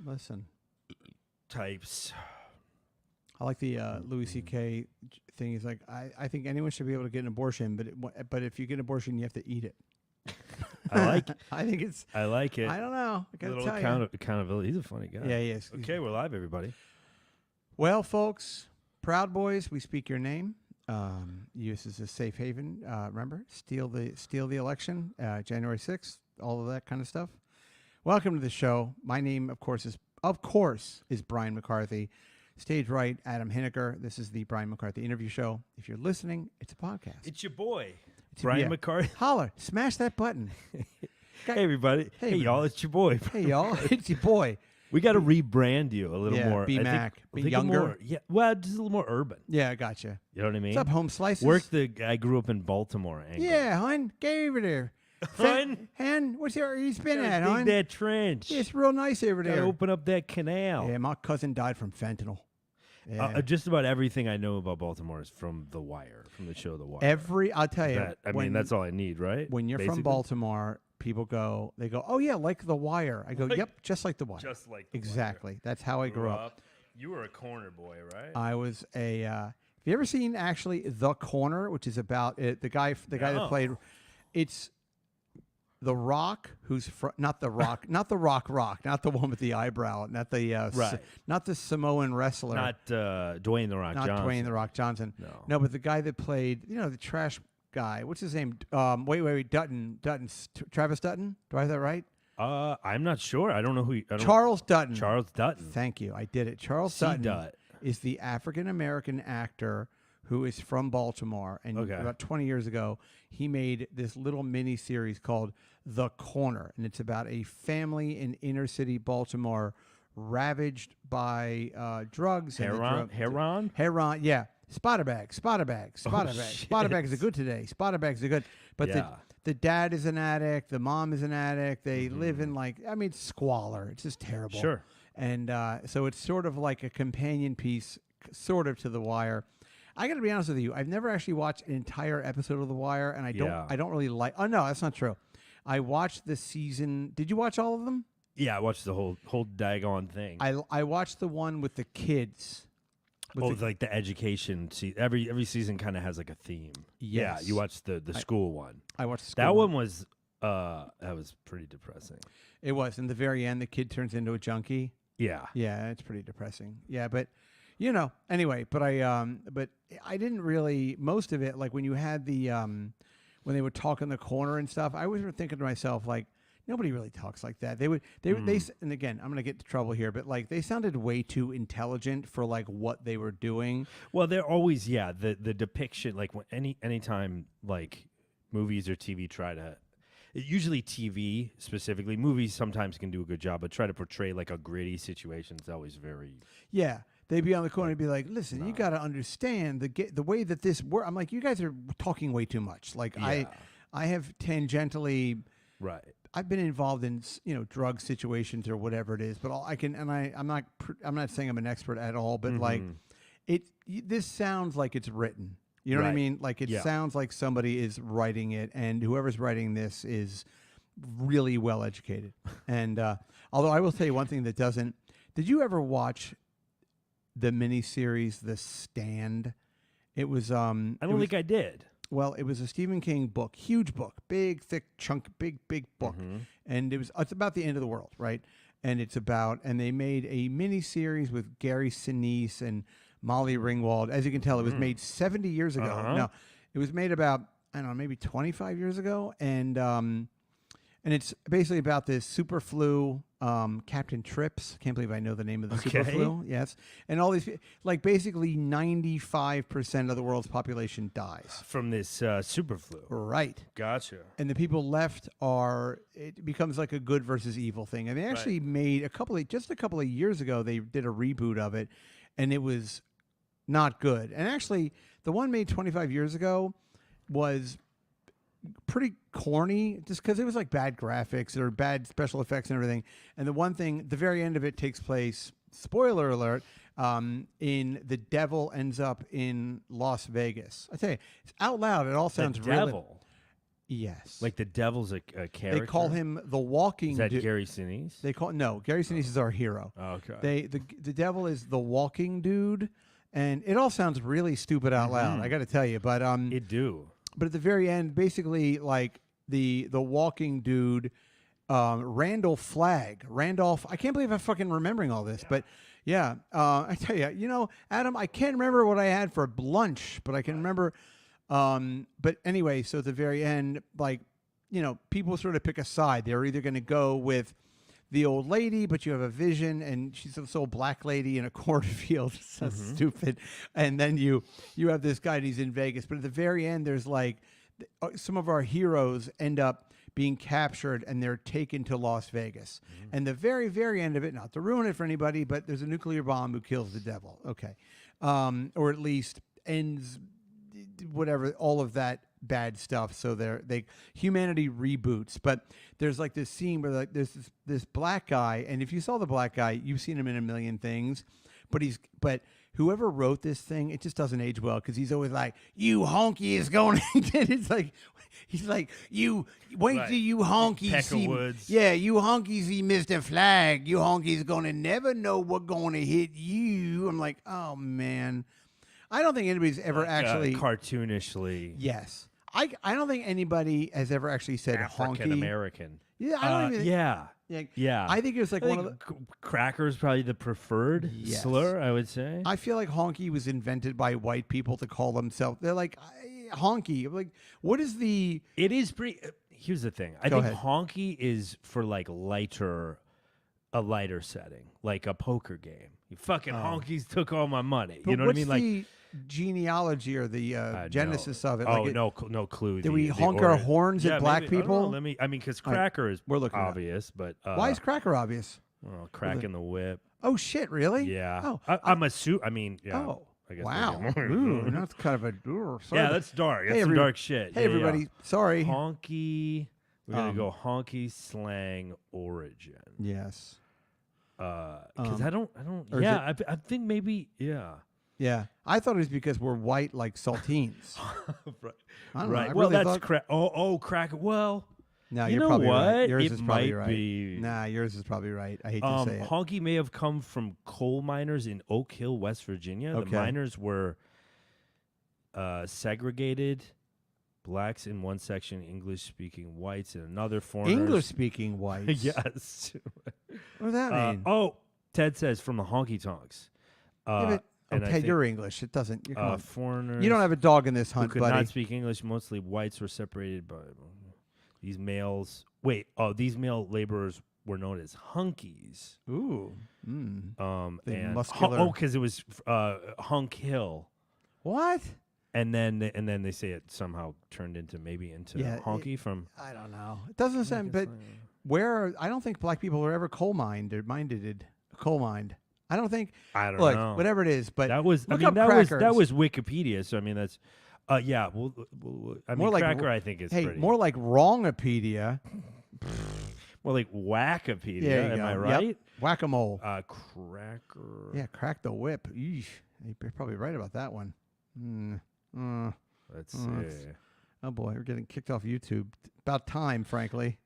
Listen. Types. I like the Louis C.K. thing. He's like, I think anyone should be able to get an abortion, but if you get an abortion, you have to eat it. I like it. I think it's. I like it. I don't know. I gotta Little tell you. accountability. He's a funny guy. Yeah, he is. Okay, we're live, everybody. Well, folks, Proud Boys, we speak your name. This is a safe haven. Remember, steal the election, January 6th, all of that kind of stuff. Welcome to the show. My name, of course, is Brian McCarthy. Stage right, Adam Hineker. This is the Brian McCarthy interview show. If you're listening, it's a podcast. It's your boy, Brian McCarthy. Holler, smash that button. Hey, everybody. Hey, y'all, it's your boy. Hey, y'all, it's your boy. We got to rebrand you a little more. B-Mac. Be younger. More, yeah, well, just a little more urban. Yeah, I gotcha. You know what I mean? What's up, home slices? I grew up in Baltimore. Angle. Yeah, hon. Get over there. Hon? What's your you been at, dig hon? that trench. Yeah, it's real nice over there. Gotta open up that canal. Yeah, my cousin died from fentanyl. Yeah. Just about everything I know about Baltimore is from The Wire, from the show The Wire. I'll tell you. That's all I need, right? When you're from Baltimore, people go, oh yeah, like The Wire. I go, yep, just like The Wire. Just like exactly. Wire. That's how I grew up. You were a corner boy, right? I was a. Have you ever seen actually The Corner, which is about it? The guy that played. It's The Rock, who's not the Rock, not the Rock, not the one with the eyebrow, not the not the Samoan wrestler, not Dwayne the Rock Johnson. Not Dwayne the Rock Johnson. No, but the guy that played, the trash guy. What's his name? Wait, Dutton, Travis Dutton. Do I have that right? I'm not sure. I don't know who. Charles Dutton. Charles Dutton. Thank you. I did it. Charles Dutton is the African American actor who is from Baltimore, and about 20 years ago, he made this little mini series called The Corner, and it's about a family in inner city Baltimore ravaged by drugs. Heron, yeah. Spotter bags. Spotter bags are good today. Spotter bags are good. But the dad is an addict. The mom is an addict. They live in squalor. It's just terrible. Sure. And so it's sort of like a companion piece, sort of to The Wire. I got to be honest with you. I've never actually watched an entire episode of The Wire, and I don't really like. Oh no, that's not true. I watched the season. Did you watch all of them? Yeah, I watched the whole daggone thing. I watched the one with the kids. Like the education. Every season kind of has like a theme. Yes. Yeah, you watched the school one. I watched the school that one. Was that was pretty depressing. It was. In the very end, the kid turns into a junkie. Yeah. Yeah, it's pretty depressing. Yeah, but anyway, but I didn't really, most of it, like when you had the when they would talk in the corner and stuff, I was thinking to myself, like, nobody really talks like that. They and again, I'm going to get into trouble here, but like they sounded way too intelligent for like what they were doing. Well, they're always, the depiction, like when anytime like movies or TV try to, usually TV specifically, movies sometimes can do a good job, but try to portray like a gritty situation is always very. Yeah. They'd be on the corner and be like, listen, you got to understand the way that this works. I'm like, you guys are talking way too much. Like I have tangentially. Right. I've been involved in drug situations or whatever it is, but I'm not saying I'm an expert at all, but like this sounds like it's written. You know what I mean? Like it sounds like somebody is writing it, and whoever's writing this is really well educated. And although I will tell you one thing that doesn't. Did you ever watch the miniseries The Stand? It was I don't think I did. Well, it was a Stephen King book, huge book, big, thick chunk, big book. And it's about the end of the world, right? And they made a mini series with Gary Sinise and Molly Ringwald. As you can tell, it was made 70 years ago. No, it was made about, I don't know, maybe 25 years ago. And it's basically about this super flu, Captain Trips. Can't believe I know the name of the super flu. Yes. And all these, like basically 95% of the world's population dies. From this super flu. Right. Gotcha. And the people left it becomes like a good versus evil thing. And they actually made just a couple of years ago, they did a reboot of it, and it was not good. And actually, the one made 25 years ago was pretty corny just because it was like bad graphics or bad special effects and everything. And the one thing, the very end of it takes place, spoiler alert, in the devil ends up in Las Vegas. I tell you, it's out loud. It all sounds the devil. Yes. Like the devil's a character. They call him the walking. Is that Gary Sinise? Gary Sinise is our hero. Oh, okay. The devil is the walking dude, and it all sounds really stupid out loud. I got to tell you, but It do. But at the very end, basically, like the walking dude, Randolph. I can't believe I'm fucking remembering all this, but yeah, I tell you, Adam, I can't remember what I had for lunch, but I can remember. But anyway, so at the very end, like, people sort of pick a side. They're either going to go with the old lady, but you have a vision, and she's this old black lady in a cornfield. So stupid. And then you have this guy, and he's in Vegas. But at the very end, there's like some of our heroes end up being captured, and they're taken to Las Vegas. And the very, very end of it, not to ruin it for anybody, but there's a nuclear bomb who kills the devil. Okay. Or at least ends whatever, all of that bad stuff. So humanity reboots. But there's like this scene where like there's this black guy, and if you saw the black guy, you've seen him in a million things, but whoever wrote this thing, it just doesn't age well, because he's always like, "You honky is going." It's like he's like, "You wait till you honky see, yeah, you honky see Mr. Flag. You honky's gonna never know what's gonna hit you." I'm like, oh man, I don't think anybody's ever actually cartoonishly. Yes, I don't think anybody has ever actually said African honky. American. Yeah, I don't even. Yeah. I think it was like one of the cracker is probably the preferred slur, I would say. I feel like honky was invented by white people to call themselves. They're like honky. Like, what is the? It is pretty. Here's the thing. I think honky is for like a lighter setting, like a poker game. You fucking honkies took all my money. But you know what I mean? What's Like the genealogy or the genesis of it? Oh, like no clue. Did we honk our horns at black people? Because cracker is obvious, but why is cracker obvious? Well, cracking the whip. Oh shit! Really? Yeah. Oh, I'm assuming. I mean, yeah. Oh, I guess wow. Ooh, that's kind of a. Sorry. Yeah, that's dark. That's some dark shit. Hey, everybody. Sorry. Honky. We're gonna go honky slang origin. Yes. Because I don't. Yeah, I think maybe. Yeah. Yeah, I thought it was because we're white like saltines. Right. I don't right. know. Well, that's crack. Crack. Well, no, you're probably what? right. Yours is probably might right. Be. Nah, yours is probably right. I hate to say it. Honky may have come from coal miners in Oak Hill, West Virginia. Okay. The miners were segregated. Blacks in one section, English-speaking whites in another. Foreigners. English-speaking whites. Yes. What does that mean? Ted says from the honky tonks. Ted, you're English. It doesn't. Foreigners. You don't have a dog in this hunt, who could buddy. not speak English. Mostly whites were separated by these males. These male laborers were known as hunkies. Ooh. And muscular. because it was Hunk Hill. What? And then they say it somehow turned into honky from. I don't know. It doesn't sound. But I don't think black people were ever coal mined. Coal mined. I don't think. I don't know. Whatever it is, but that was. Look I mean, up that was Wikipedia. So I mean, that's. Yeah. Well, I mean, more like cracker. I think is pretty. More like Wrongopedia. More like Wackopedia. Yeah, am I right? Yep. Whack-a-mole. Cracker. Yeah, crack the whip. Eesh. You're probably right about that one. Let's see. Oh boy, we're getting kicked off YouTube. About time, frankly.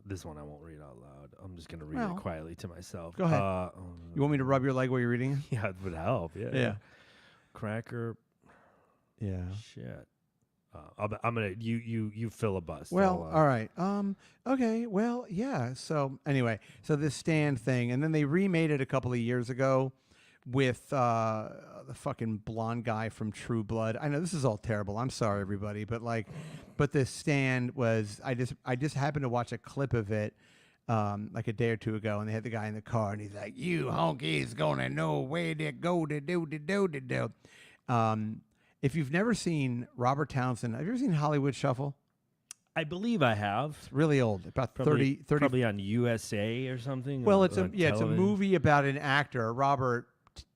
This one I won't read out loud. I'm just going to read it quietly to myself. Go ahead. You want me to rub your leg while you're reading? Yeah, it would help. Yeah. Cracker. Yeah. Shit. I'm gonna you filibust. Well, all right. Okay. Well, yeah. So anyway, this stand thing, and then they remade it a couple of years ago with the fucking blonde guy from True Blood. I know this is all terrible. I'm sorry, everybody, but this stand was. I just happened to watch a clip of it. Like a day or two ago, and they had the guy in the car, and he's like, "You honkies gonna know where to go to do." If you've never seen Robert Townsend, have you ever seen Hollywood Shuffle? I believe I have. It's really old, about 30 probably on USA or something. Well, it's a movie about an actor, Robert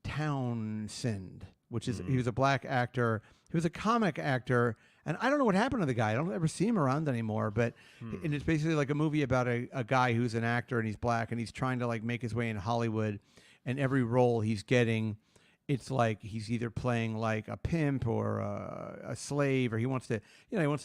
Townsend, which is he was a black actor. He was a comic actor. And I don't know what happened to the guy. I don't ever see him around anymore. But and it's basically like a movie about a guy who's an actor and he's black and he's trying to like make his way in Hollywood. And every role he's getting, it's like he's either playing like a pimp or a slave, or he wants to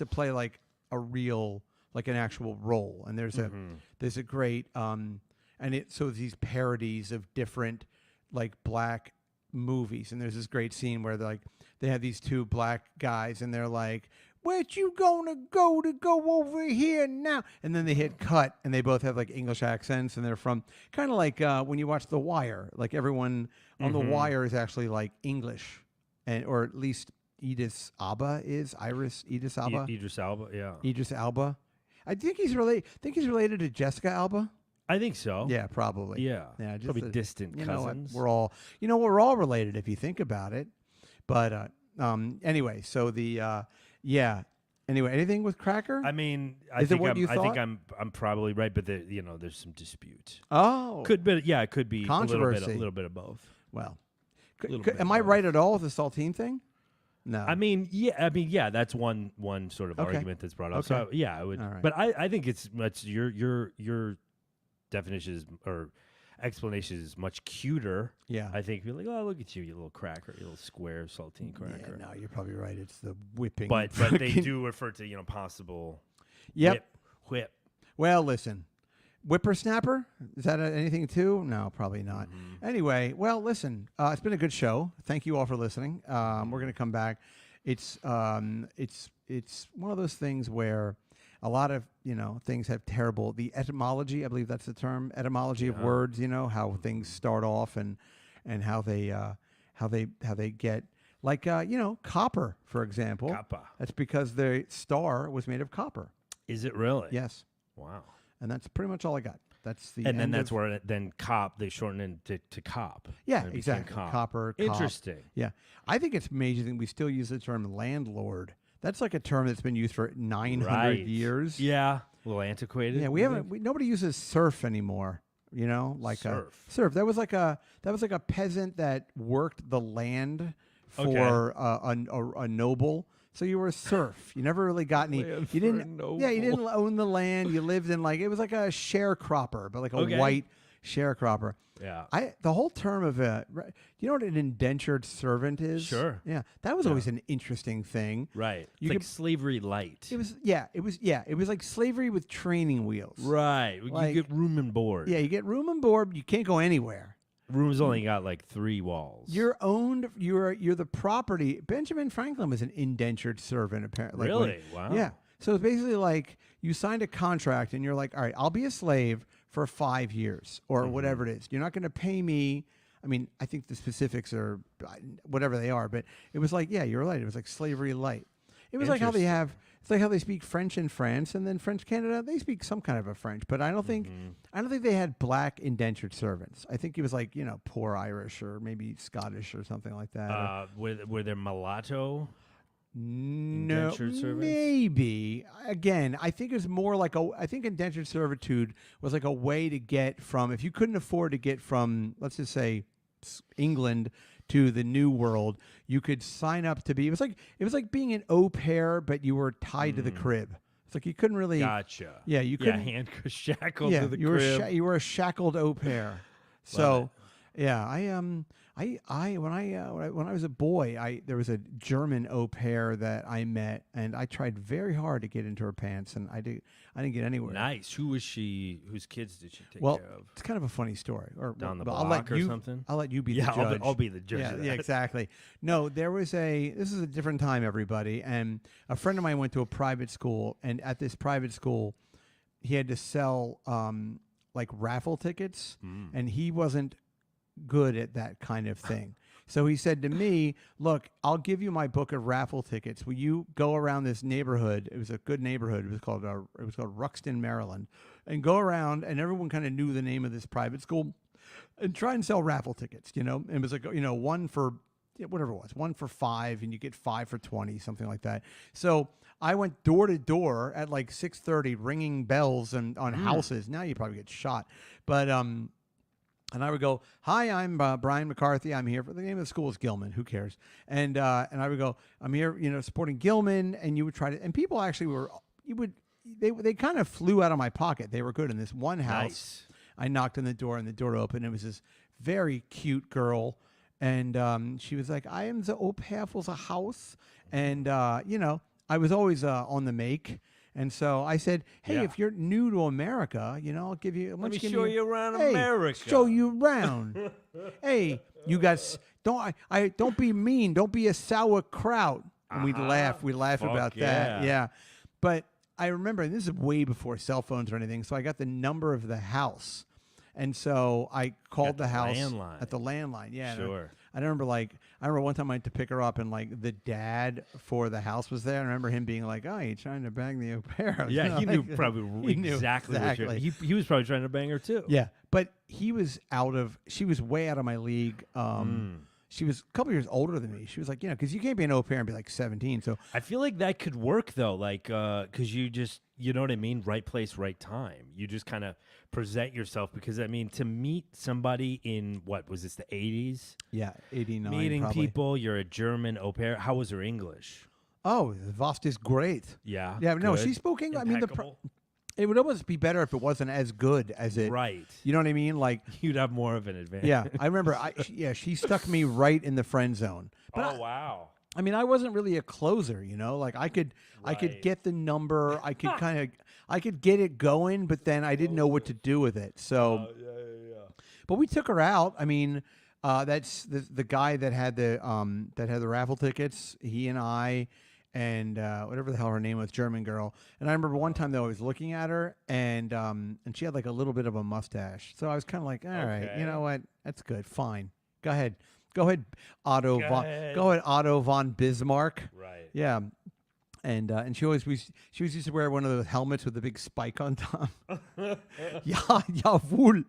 play like a real, like an actual role. And there's a great so these parodies of different like black movies, and there's this great scene where they have these two black guys, and they're like, "Where you gonna go over here now?" And then they hit cut, and they both have like English accents, and they're from kind of like when you watch The Wire, like everyone on The Wire is actually like English, or at least Idris Elba. Idris Elba, yeah. Idris Elba. I think he's related to Jessica Alba. I think so. Yeah, probably. Yeah. Just probably distant cousins. We're all related if you think about it. But anyway, so Anyway, anything with Cracker? I mean, I think I'm probably right, but there's some dispute. Oh, it could be controversy. A little bit of both. Well, am I right at all with the saltine thing? No. I mean, yeah. That's one sort of argument that's brought up. Okay. So yeah, I would. All right. But I think it's much your definition is, or explanation is much cuter. Yeah. I think you're like, oh, look at you little cracker, you little square saltine cracker. Yeah, no, you're probably right. It's the whipping. But they do refer to possible. Yep. Whip. Well, listen. Whippersnapper? Is that anything too? No, probably not. Anyway, well, listen. It's been a good show. Thank you all for listening. We're going to come back. It's one of those things where a lot of things have the etymology. I believe that's the term. Etymology of words. How things start off and how they get like copper, for example. Copper. That's because the star was made of copper. Is it really? Yes. Wow. And that's pretty much all I got. That's the and then that's where cop they shorten it to cop. Yeah, exactly. Copper. Interesting. Cop. Yeah, I think it's amazing we still use the term landlord. That's like a term that's been used for 900 years. Yeah, a little antiquated. Yeah, nobody uses serf anymore. Like serf. That was like a peasant that worked the land for a noble. So you were a serf. You never really got any. You didn't. Yeah, you didn't own the land. You lived in it was like a sharecropper, but like a white sharecropper. Yeah. The whole term of you know what an indentured servant is? Sure. Yeah, that was always an interesting thing. Right. It's like slavery light. It was like slavery with training wheels. Right. You get room and board. Yeah, you get room and board. But you can't go anywhere. Room's only got like 3 walls. You're owned. You're the property. Benjamin Franklin was an indentured servant, apparently. Really? Wow. Yeah. So it's basically like you signed a contract, and you're like, all right, I'll be a slave for 5 years or whatever it is. You're not going to pay me. I mean, I think the specifics are whatever they are, but it was like, yeah, you're right. It was like slavery light. It was like how they have. It's like how they speak French in France, and then French Canada, they speak some kind of a French, but I don't think they had black indentured servants. I think it was like poor Irish or maybe Scottish or something like that. Were there mulatto? No, indentured servants? Maybe. Again, I think it was more like I think indentured servitude was like a way to get from, if you couldn't afford to get from, let's just say, England to the New World, you could sign up to be. It was like being an au pair, but you were tied to the crib. It's like you couldn't really. Gotcha. Yeah, you couldn't. Yeah, shackled to the crib. You were a shackled au pair. So, yeah, when I was a boy, there was a German au pair that I met, and I tried very hard to get into her pants, and I didn't get anywhere. Nice. Who was she? Whose kids did she take care of? It's kind of a funny story. Or down the block or something. I'll let you be the judge. I'll be the judge. Yeah, exactly. No, this is a different time, everybody. And a friend of mine went to a private school, and at this private school, he had to sell like raffle tickets, and he wasn't good at that kind of thing. So he said to me, look, I'll give you my book of raffle tickets. Will you go around this neighborhood? It was a good neighborhood. It was called Ruxton, Maryland, and go around, and everyone kind of knew the name of this private school, and try and sell raffle tickets, And it was like, one for whatever it was, 1 for $5, and you get 5 for $20, something like that. So I went door to door at like 6:30, ringing bells and on houses. Now you probably get shot, but and I would go, hi, I'm Brian McCarthy. I'm here for the name of the school is Gilman. Who cares? And I would go, I'm here, supporting Gilman. And you would try to, and people actually they kind of flew out of my pocket. They were good. In this one house, nice. I knocked on the door, and the door opened. It was this very cute girl, and she was like, I am the au pair for the house, and I was always on the make. And so I said, hey, Yeah. if you're new to America, I'll give you. Let me show you around America. Show you around. Hey, you guys, don't be mean. Don't be a sauerkraut. And we'd laugh. We laugh Fuck about that. Yeah. But I remember, and this is way before cell phones or anything. So I got the number of the house. And so I called the house landline. at the landline. Yeah. Sure. I remember one time I went to pick her up and the dad for the house was there. I remember him being like, "Oh, you trying to bang the au pair?" Yeah, he knew probably exactly. He was probably trying to bang her too. Yeah, but she was way out of my league. She was a couple years older than me. She was like, because you can't be an au pair and be like 17. So I feel like that could work though, because you just, you know what I mean? Right place, right time. You just kind of present yourself because, to meet somebody in, what was this, the 80s? Yeah, 89 Meeting probably. people, you're a German au pair. How was her English? Oh, Vost is great. Yeah. Yeah, no, good, she spoke English. impeccable. It would almost be better if it wasn't as good as it. Right. You know what I mean? Like, you'd have more of an advantage. yeah, I remember. She stuck me right in the friend zone. But wow. I wasn't really a closer, Like I could get the number. I could get it going, but then I didn't know what to do with it. So, yeah. But we took her out. That's the guy that had the raffle tickets. He and I. And whatever the hell her name was, German girl. And I remember one time though, I was looking at her, and she had a little bit of a mustache. So I was kind of like, all right, you know what? That's good. Fine. Go ahead, Otto von Bismarck. Right. Yeah. And she always used to wear one of those helmets with the big spike on top. Jawohl.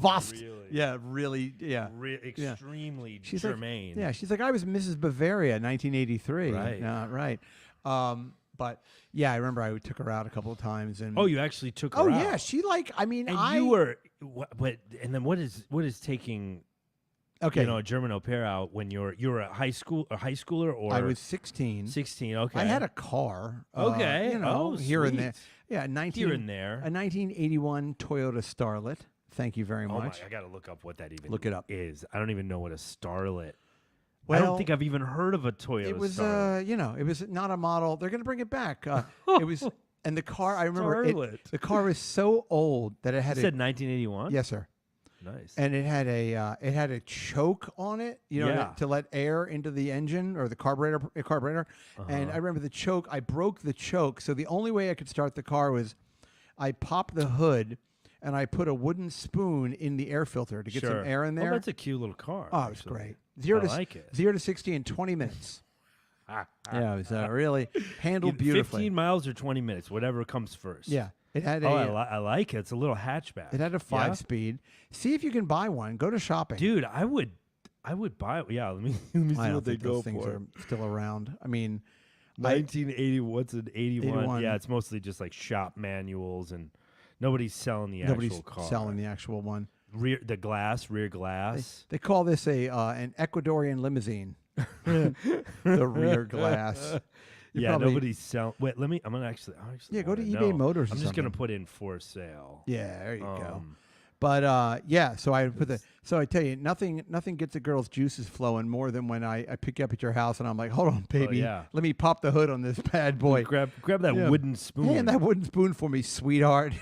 Was. Really? Yeah, really. Yeah. Extremely She's germane. She's like, I was Mrs. Bavaria, 1983. Right. Right. But yeah, I remember I took her out a couple of times. And you actually took her out. Oh yeah, she you were, but and then what is taking? Okay. A German au pair out when you're a high schooler, or I was 16. 16. Okay. I had a car. Okay. Here and Sweet. there. Yeah, Here and there. A 1981 Toyota Starlet. Thank you very much. I gotta look up what that even Look it up. is. I don't even know what a Starlet. Well, I don't think I've even heard of a Toyota. It was Starlet. it was not a model. They're gonna bring it back. It was, and the car. I remember the car was so old that it had. You said 1981. Yes, sir. Nice. And it had a choke on it, to let air into the engine or the carburetor. And I remember the choke. I broke the choke, so the only way I could start the car was I popped the hood and I put a wooden spoon in the air filter to get some air in there. Oh, that's a cute little car. Oh, it's great. 0 to 60 in 20 minutes. Yeah, it was really handled beautifully. 15 miles or 20 minutes, whatever comes first. Yeah. It had I like it. It's a little hatchback. It had a 5-speed. See if you can buy one. Go to shopping. Dude, I would buy it. Yeah, let me see what they go those things for. are still around. 1980. What's an 81? 81. Yeah, it's mostly just like shop manuals, and nobody's selling the actual car. Nobody's selling the actual one. Rear glass. They call this an Ecuadorian limousine. The rear glass. Nobody's selling. Wait, I'm gonna actually. Go to eBay Motors. I'm just gonna put in for sale. Yeah, there you go. But so I put So I tell you, nothing gets a girl's juices flowing more than when I pick you up at your house and I'm like, hold on, baby, let me pop the hood on this bad boy. Grab that wooden spoon. Hand that wooden spoon for me, sweetheart.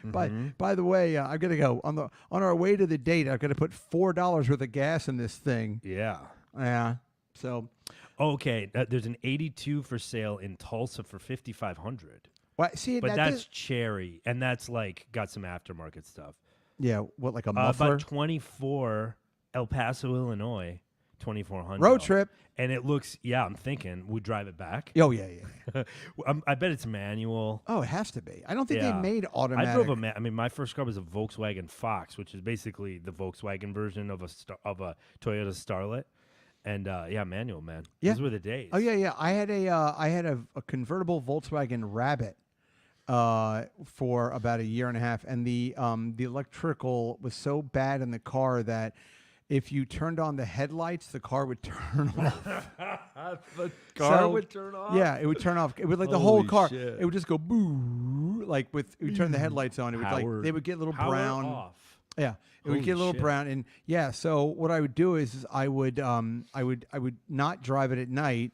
By the way, I'm gonna go on our way to the date. I'm gonna put $4 worth of gas in this thing. Yeah. Yeah. So. Okay, there's an 82 for sale in Tulsa for $5,500. Well, see, but that's cherry, and that's got some aftermarket stuff. Yeah, what, like a muffler? About 24, El Paso, Illinois, 2,400. Road trip. And it looks, I'm thinking we drive it back. Oh yeah. I bet it's manual. Oh, it has to be. I don't think they made automatic. I drove my first car was a Volkswagen Fox, which is basically the Volkswagen version of a Toyota Starlet. And manual, man. Yeah. Those were the days. Oh yeah. I had a convertible Volkswagen Rabbit for about a year and a half, and the electrical was so bad in the car that if you turned on the headlights, the car would turn off. The car would turn off? Yeah, it would turn off. It would the whole car. Shit. It would just go boo. Like you turn the headlights on, it would they would get a little brown. Off. Yeah, it would get a little brown, and so what I would do is I would not drive it at night.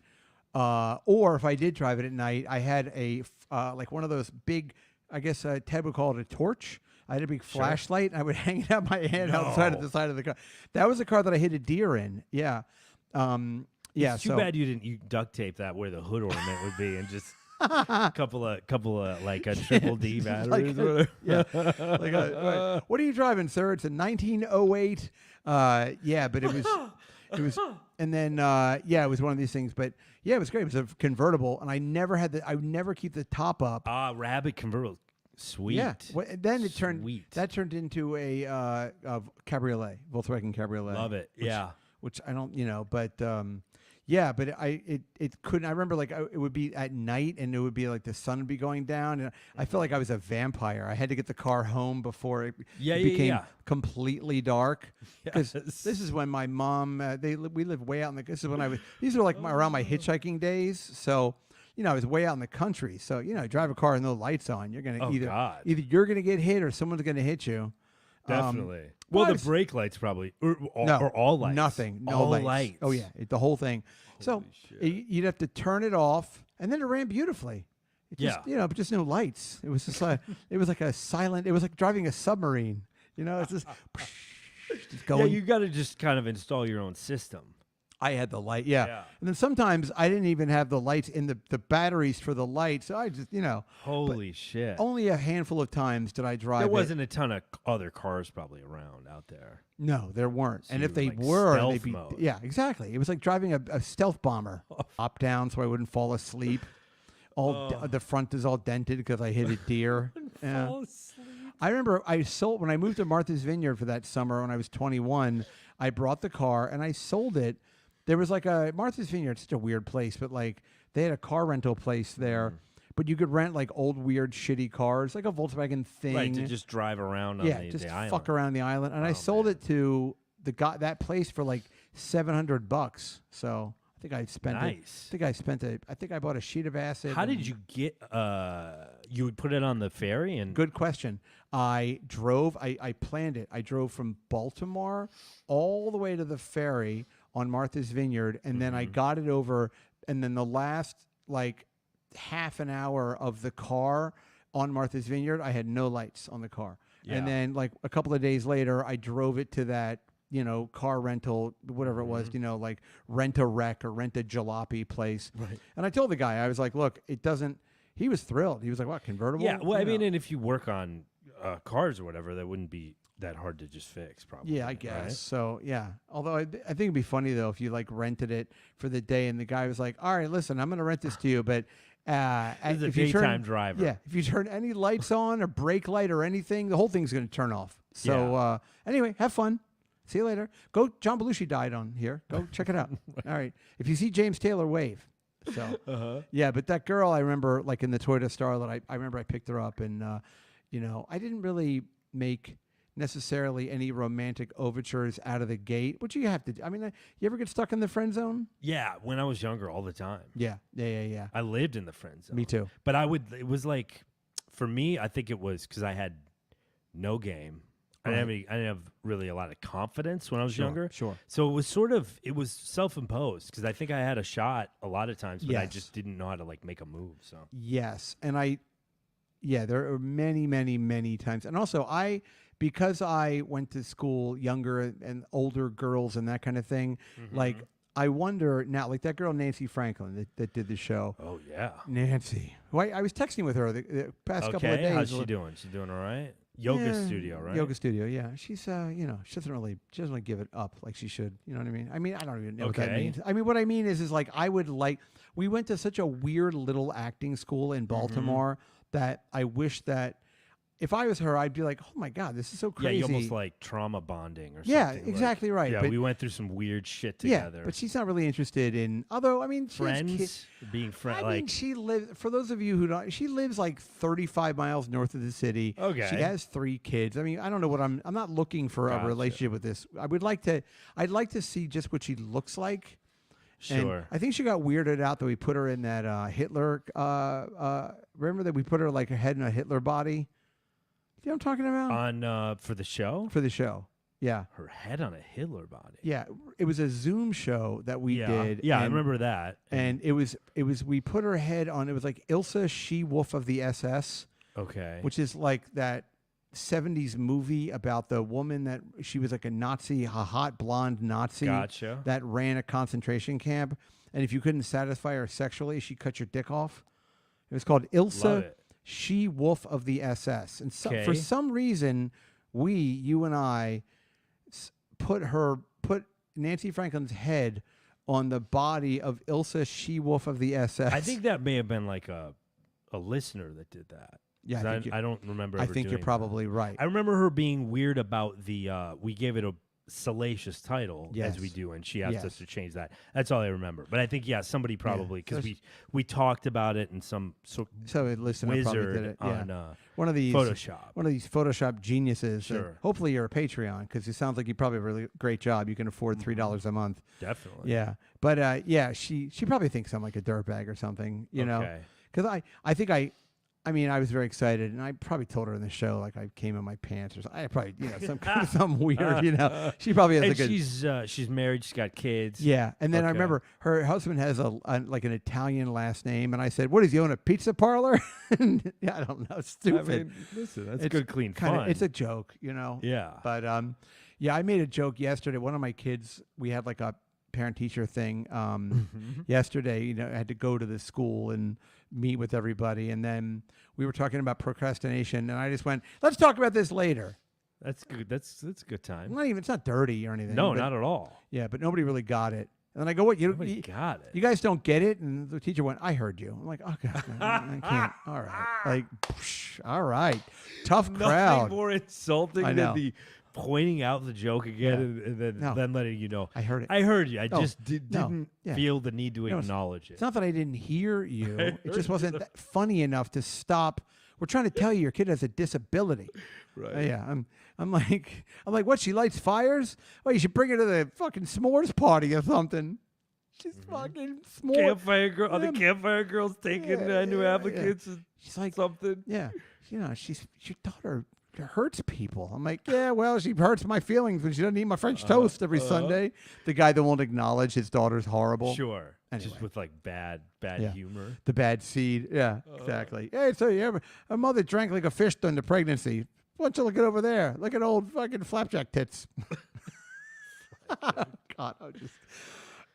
Or if I did drive it at night, I had a like one of those big, I guess Ted would call it a torch. I had a big flashlight, and I would hang it out my hand outside of the side of the car. That was a car that I hit a deer in. Yeah. Yeah. It's too bad you duct tape that where the hood ornament would be, and just couple of like a triple D batteries. What are you driving, sir? It's a 1908. Yeah, but it was, and then it was one of these things. But yeah, it was great. It was a convertible, and I would never keep the top up. Rabbit convertible. Sweet. Yeah. Then it turned into a cabriolet, Volkswagen cabriolet. Love it. Which I don't, but yeah, but it couldn't. I remember like it would be at night, and it would be like the sun would be going down, and I felt like I was a vampire. I had to get the car home before it became completely dark. Because this is when my mom, we lived way out in the. This is when these are like around my hitchhiking days, so. I was way out in the country, so drive a car with no lights on. You're gonna either you're gonna get hit or someone's gonna hit you. Definitely. The brake lights probably, or all lights. Nothing. No all lights. Oh yeah, the whole thing. Holy shit. You'd have to turn it off, and then it ran beautifully. But just no lights. It was just like it was like a silent. It was like driving a submarine. It's just going. Yeah, you got to just kind of install your own system. I had the light, yeah. And then sometimes I didn't even have the lights in the batteries for the lights. So I just, Holy shit. Only a handful of times did I drive There wasn't a ton of other cars probably around out there. No, there weren't. So and if they like were, they'd be, mode. Yeah, exactly. It was like driving a stealth bomber. Up, down, so I wouldn't fall asleep. The front is all dented because I hit a deer. Fall asleep. I remember when I moved to Martha's Vineyard for that summer when I was 21, I brought the car and I sold it. There was like Martha's Vineyard, such a weird place, but like they had a car rental place there, but you could rent like old, weird, shitty cars, like a Volkswagen thing. Right, to just drive around on the island. Fuck around the island. And I sold it to that place for like $700. So I think I spent I think I bought a sheet of acid. How did you get, you would put it on the ferry? And Good question. I planned it. I drove from Baltimore all the way to the ferry on Martha's Vineyard, and then I got it over, and then the last like half an hour of the car on Martha's Vineyard, I had no lights on the car. Yeah. And then like a couple of days later, I drove it to that, car rental, whatever it was, like Rent a Wreck or Rent a Jalopy place. Right. And I told the guy, I was like, look, he was thrilled. He was like, what, convertible? Yeah, well, I mean, and if you work on cars or whatever, that wouldn't be that hard to just fix, probably. Yeah, I guess. Right? So, yeah. Although I think it'd be funny, though, if you, like, rented it for the day and the guy was like, all right, listen, I'm going to rent this to you, but if you daytime driver. Yeah, if you turn any lights on or brake light or anything, the whole thing's going to turn off. So, anyway, have fun. See you later. John Belushi died on here. Go check it out. All right. If you see James Taylor, wave. So, yeah, but that girl, I remember, like, in the Toyota Starlet, I remember I picked her up and, I didn't really make necessarily any romantic overtures out of the gate, which you have to do. I mean, you ever get stuck in the friend zone? Yeah, when I was younger, all the time. Yeah. I lived in the friend zone. Me too. But it was like, for me, I think it was because I had no game. Right. I didn't have really a lot of confidence when I was younger. Sure. So it was self-imposed because I think I had a shot a lot of times, but I just didn't know how to like make a move. So yes, and there are many, many, many times, and also because I went to school younger and older girls and that kind of thing, like I wonder now, like that girl Nancy Franklin that did the show. Oh yeah, Nancy. Well, I was texting with her the past couple of days. How's she doing? She's doing all right. Yoga studio, right? Yoga studio, yeah. She's, she doesn't really give it up like she should. You know what I mean? I mean, I don't even know what that means. I mean, what I mean is like we went to such a weird little acting school in Baltimore that I wish that if I was her, I'd be like, oh my God, this is so crazy. Yeah, you almost like trauma bonding or something. Yeah, exactly right. Yeah, we went through some weird shit together. Yeah, but she's not really interested in, although, I mean, being friends. I mean, she lives, for those of you who don't, she lives like 35 miles north of the city. Okay. She has 3 kids. I mean, I don't know what I'm not looking for a relationship with this. I'd like to see just what she looks like. Sure. And I think she got weirded out that we put her in that Hitler, remember that we put her like her head in a Hitler body? You know what I'm talking about? For the show? For the show. Yeah. Her head on a Hitler body. Yeah. It was a Zoom show that we did. Yeah, I and- remember that. And it was we put her head on. It was like Ilsa, She-Wolf of the SS, Okay. which is like that 70s movie about the woman that she was like a Nazi, a hot blonde Nazi Gotcha. that ran a concentration camp. And if you couldn't satisfy her sexually, she cut your dick off. It was called Love Ilsa, it. She-Wolf of the SS. And so, for Okay. some reason, you and I, put Nancy Franklin's head on the body of Ilsa, She-Wolf of the SS. I think that may have been like a listener that did that. Yeah, 'Cause I don't remember. I ever think you're doing that. probably right. I remember her being weird about the. We gave it a salacious title Yes. as we do, and she asked Yes. us to change that. That's all I remember. But I think somebody probably because So we talked about it in some So a listener probably did wizard it. Yeah. on One of these Photoshop. One of these Photoshop geniuses. Sure. Hopefully you're a Patreon because it sounds like you probably have a really great job. You can afford $3 a month. Definitely. Yeah, but she probably thinks I'm like a dirtbag or something. You know, Okay. because I think I mean, I was very excited, and I probably told her in the show like I came in my pants or something. I probably some weird, She probably has And like a she's married. She's got kids. yeah. And then I Okay. remember her husband has a like an Italian last name, and I said, "What does he own, a pizza parlor?" And, yeah, I don't know, stupid. Listen, that's It's good, clean Kinda, fun. it's a joke, yeah. But yeah, I made a joke yesterday. One of my kids, we had like a parent-teacher thing yesterday. I had to go to the school and meet with everybody, and then we were talking about procrastination, and I just went, "Let's talk about this later." That's good. That's a good time. It's not dirty or anything. No, but- not at all. Yeah, but nobody really got it. And then I go, "What? Nobody got it. You guys don't get it?" And the teacher went, "I heard you." I'm like, "Oh God, I can't." All right, like, all right, tough crowd. Nothing more insulting I know. than the pointing out the joke again Yeah. and then, No. then letting you know. I heard it. I heard you. I No. just No. didn't Yeah. feel the need to No, acknowledge it. It's not that I didn't hear you. It heard just you. wasn't that funny enough to stop. We're trying to tell you your kid has a disability. Right. Yeah, I'm like, what? She lights fires? Well, you should bring her to the fucking s'mores party or something. She's fucking s'mores. Campfire girl. Are the Yeah. campfire girls taking new yeah. applicants? and She's like, something. yeah, your daughter hurts people. I'm like, yeah, well, she hurts my feelings when she doesn't eat my French toast every Sunday. The guy that won't acknowledge his daughter's horrible. Sure. Anyway. Just with like bad Yeah. humor. The bad seed. Yeah, exactly. Hey, so her mother drank like a fish during the pregnancy. Why don't you look at over there? Look at old fucking flapjack tits. God,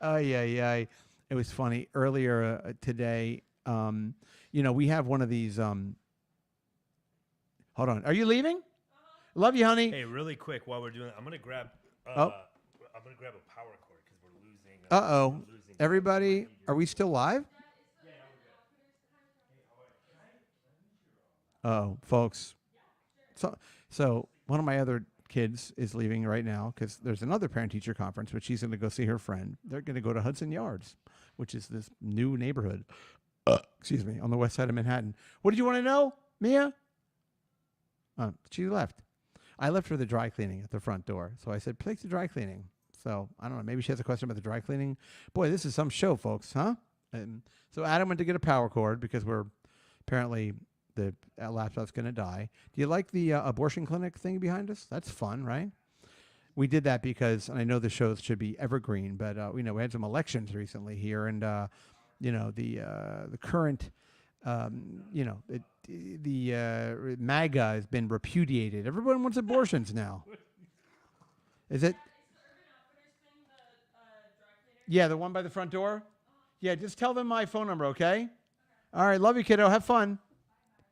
yeah. It was funny earlier today. We have one of these. Hold on. Are you leaving? Love you, honey. Hey, really quick while we're doing that, I'm gonna grab. Oh. I'm gonna grab a power cord because we're losing. Uh-oh. Everybody, are we still live? Uh-oh, folks. So one of my other kids is leaving right now because there's another parent-teacher conference, which she's going to go see her friend. They're going to go to Hudson Yards, which is this new neighborhood, excuse me, on the west side of Manhattan. What did you want to know, Mia? She left. I left her the dry cleaning at the front door. So I said, take the dry cleaning. So I don't know. Maybe she has a question about the dry cleaning. Boy, this is some show, folks, huh? And so Adam went to get a power cord because we're apparently the laptop's going to die. Do you like the abortion clinic thing behind us? That's fun, right? We did that because, and I know the shows should be evergreen, but we had some elections recently here, and the current, the MAGA has been repudiated. Everyone wants abortions now. Is it? Yeah, the one by the front door. Yeah, just tell them my phone number, okay? All right, love you, kiddo. Have fun.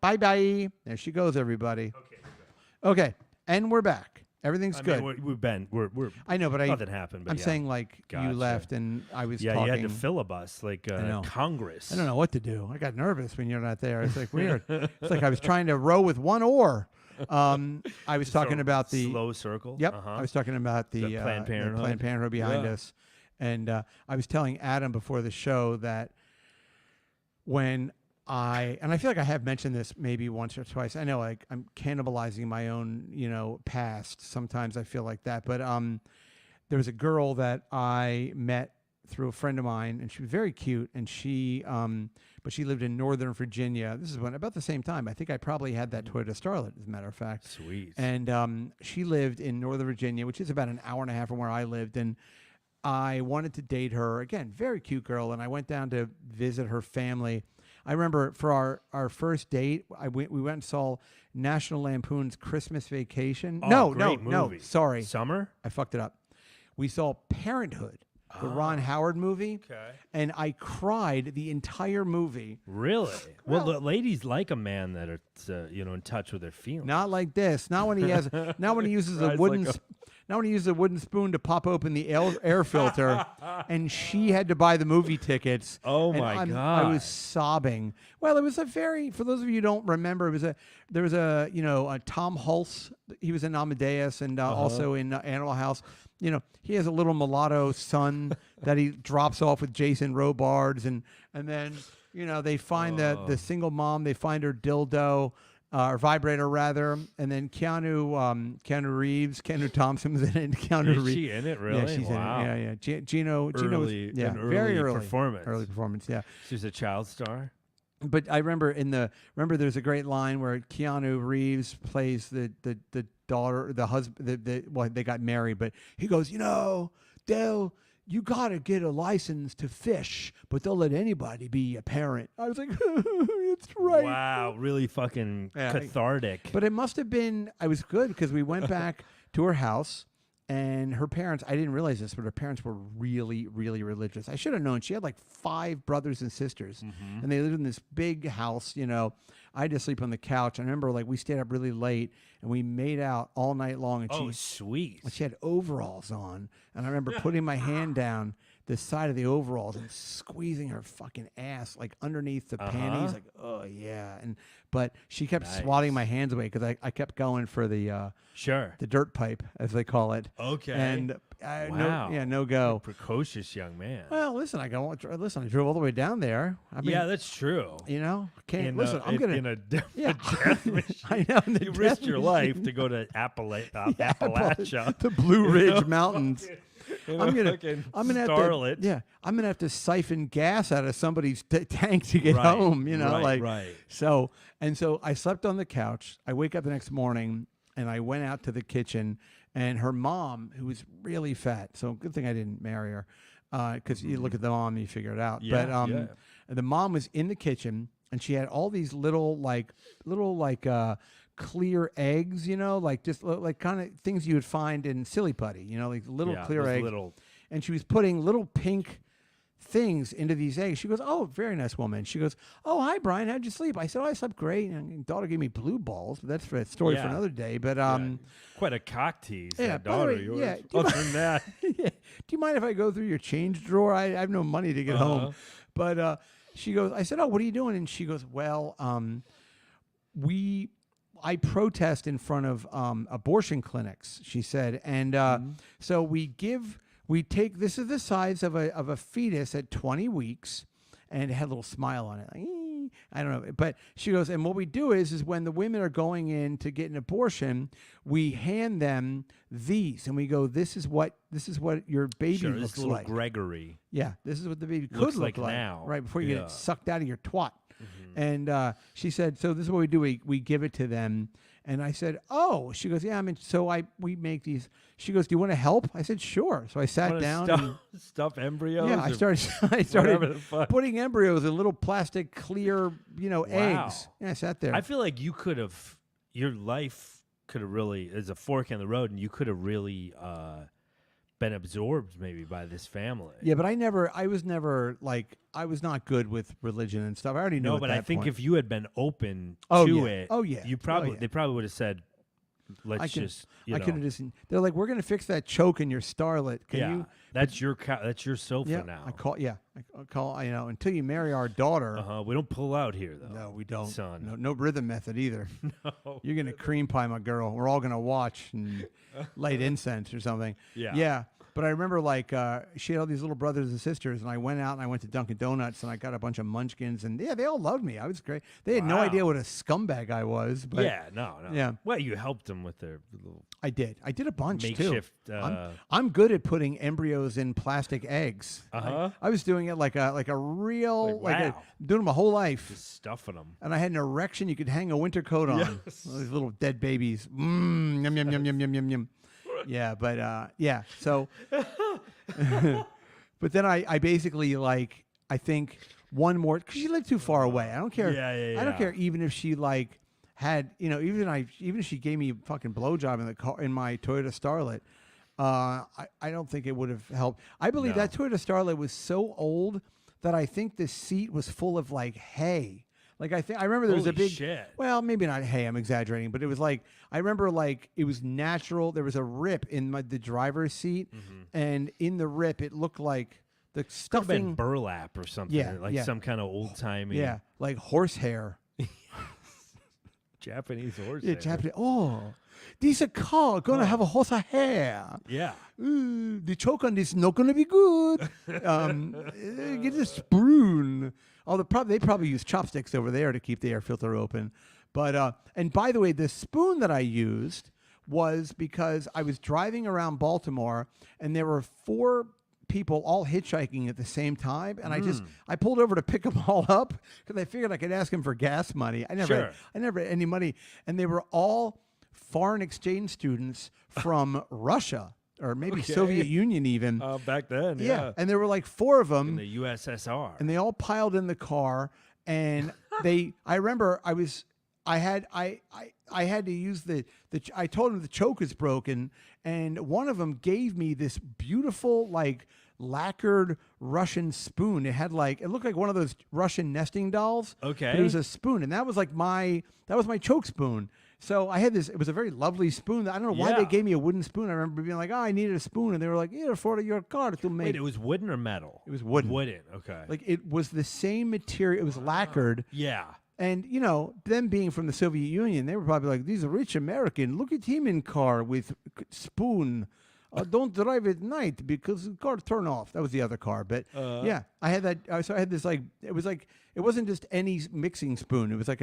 Bye-bye. There she goes, everybody. Okay, and we're back. Everything's good. We're I know, but nothing happened. But I'm yeah. saying like Gotcha. you left and I was Yeah, talking. you had to filibust like know. Congress. I don't know what to do. I got nervous when you're not there. It's like weird. It's like I was trying to row with one oar. I was talking about the slow circle. Yep. I was talking about the Planned Parenthood. Planned Parenthood behind Yeah. us, and I was telling Adam before the show that when and I feel like I have mentioned this maybe once or twice. I know like I'm cannibalizing my own, past. Sometimes I feel like that. But there was a girl that I met through a friend of mine, and she was very cute. And but she lived in Northern Virginia. This is about the same time. I think I probably had that Toyota Starlet, as a matter of fact. Sweet. And she lived in Northern Virginia, which is about an hour and a half from where I lived. And I wanted to date her. Again, very cute girl. And I went down to visit her family. I remember for our first date, we went and saw National Lampoon's Christmas Vacation. Oh, No, great movie. sorry. Summer? I fucked it up. We saw Parenthood, the Ron Howard movie. Okay. And I cried the entire movie. Really? Well, the ladies like a man that are, in touch with their feelings. Not like this. Not when he has. Not when he uses a Cries wooden. like Not when he uses a wooden spoon to pop open the air filter, and she had to buy the movie tickets. Oh and my I God. was sobbing. Well, it was a very. For those of you who don't remember, there was a Tom Hulse. He was in Amadeus and also in Animal House. He has a little mulatto son that he drops off with Jason Robards, and then they find the single mom. They find her dildo. Or vibrator rather, and then Keanu Reeves, Keanu Thompson was in it. Keanu Is Reeves. she in it, really? Yeah, she's Wow. in it. Yeah. Gino was very early performance. Early performance, yeah. She's a child star. But I remember there's a great line where Keanu Reeves plays the daughter, the husband. They got married, but he goes, you got to get a license to fish, but they'll let anybody be a parent. I was like, it's right. Wow, really fucking cathartic. But it must have been, I was good because we went back to her house, and her parents, I didn't realize this, but her parents were really, really religious. I should have known. She had like 5 brothers and sisters, and they lived in this big house. I had to sleep on the couch. I remember we stayed up really late, and we made out all night long. And sweet. She had overalls on, and I remember putting my hand down the side of the overalls and squeezing her fucking ass underneath the panties, oh yeah. But she kept swatting my hands away because I kept going for the dirt pipe, as they call it. Okay. And wow. no go. Precocious young man. Well, listen, I drove all the way down there. I mean, yeah, that's true. Can't listen. I'm gonna in a death machine. I know. You risked your life to go to Appalachia, the Blue Ridge Mountains. I'm gonna Starlet. I'm gonna have to siphon gas out of somebody's tank to get home. Right. So I slept on the couch. I wake up the next morning and I went out to the kitchen, and her mom, who was really fat, so good thing I didn't marry her, because you look at the mom and you figure it out. Yeah, the mom was in the kitchen, and she had all these little clear eggs, just kind of things you would find in silly putty, like little clear eggs. And she was putting little pink things into these eggs. She goes, "Oh, very nice woman." She goes, "Oh, hi, Brian. How'd you sleep?" I said, "Oh, I slept great." And daughter gave me blue balls, but that's for a story for another day. But quite a cock tease. Yeah, that daughter of yours. Other than that, do you mind if I go through your change drawer? I have no money to get home. But she goes, I said, "Oh, what are you doing?" And she goes, "Well, I protest in front of abortion clinics," she said, and so we take, this is the size of a fetus at 20 weeks, and it had a little smile on it. I don't know, but she goes, and what we do is when the women are going in to get an abortion, we hand them these, and we go, this is what your baby looks little like. Gregory. Yeah, this is what the baby could looks look like now, right before you get it sucked out of your twat. And she said, so this is what we do. We give it to them. And I said, oh. She goes, yeah, we make these. She goes, do you want to help? I said, sure. So I sat down. Stuff embryos? Yeah, I started putting embryos in little plastic clear, eggs. Yeah, I sat there. I feel like your life could have really, as a fork in the road, and you could have really been absorbed maybe by this family. Yeah, but I was not good with religion and stuff. I already know. No, but I think point. if you had been open to it, they probably would have said, I could have just. They're like, we're going to fix that choke in your starlet. That's your sofa now. I call. Until you marry our daughter. We don't pull out here though. No, we don't. Son. No rhythm method either. No. You're going to cream pie my girl. We're all going to watch and light incense or something. Yeah. Yeah. But I remember like she had all these little brothers and sisters, and I went out and I went to Dunkin' Donuts and I got a bunch of munchkins, and yeah, they all loved me. I was great. They had no idea what a scumbag I was. But no. Yeah. Well, you helped them with their little I did a bunch makeshift. too. I'm good at putting embryos in plastic eggs. I was doing it like a real doing it my whole life. Just stuffing them. And I had an erection you could hang a winter coat on. Yes. These little dead babies. Yum, yum, yum, yum, yum, yum, yum. Yeah, but yeah. So, but then I basically like, I think one more, because she lived too far away. I don't care. Yeah. I don't care even if she like had, even if she gave me a fucking blowjob in the car, in my Toyota Starlet, I don't think it would have helped. I believe that Toyota Starlet was so old that I think the seat was full of like hay. Like I remember there was a big, shit. Well, maybe not hay, I'm exaggerating, but it was like, I remember like it was natural. There was a rip in the driver's seat, and in the rip, it looked like the stuffing. Could have been burlap or something, some kind of old timey. Yeah, like horsehair. Japanese horse. Yeah, Japanese. Oh, this a car gonna have a horse hair. Yeah. Ooh, the choke on this not gonna be good. Get a spoon. Oh, they probably use chopsticks over there to keep the air filter open. But and by the way, the spoon that I used was because I was driving around Baltimore and there were 4 people all hitchhiking at the same time, and I pulled over to pick them all up because I figured I could ask them for gas money. I never had any money, and they were all foreign exchange students from Russia. Or maybe Soviet Union even. Back then, yeah. And there were like 4 of them. In the USSR. And they all piled in the car. And I remember I had to use I told them the choke is broken. And one of them gave me this beautiful, like, lacquered Russian spoon. It looked like one of those Russian nesting dolls. Okay. But it was a spoon. And that was like my choke spoon. So I had this, it was a very lovely spoon. I don't know why they gave me a wooden spoon. I remember being like, I needed a spoon. And they were like, here, for your car to make. Wait, it was wooden or metal? It was wooden. Wooden, okay. Like it was the same material. It was lacquered. Yeah. And, them being from the Soviet Union, they were probably like, these are rich American. Look at him in car with spoon. Don't drive at night because the car turn off. That was the other car. But yeah, I had that. So I had this it wasn't just any mixing spoon. It was like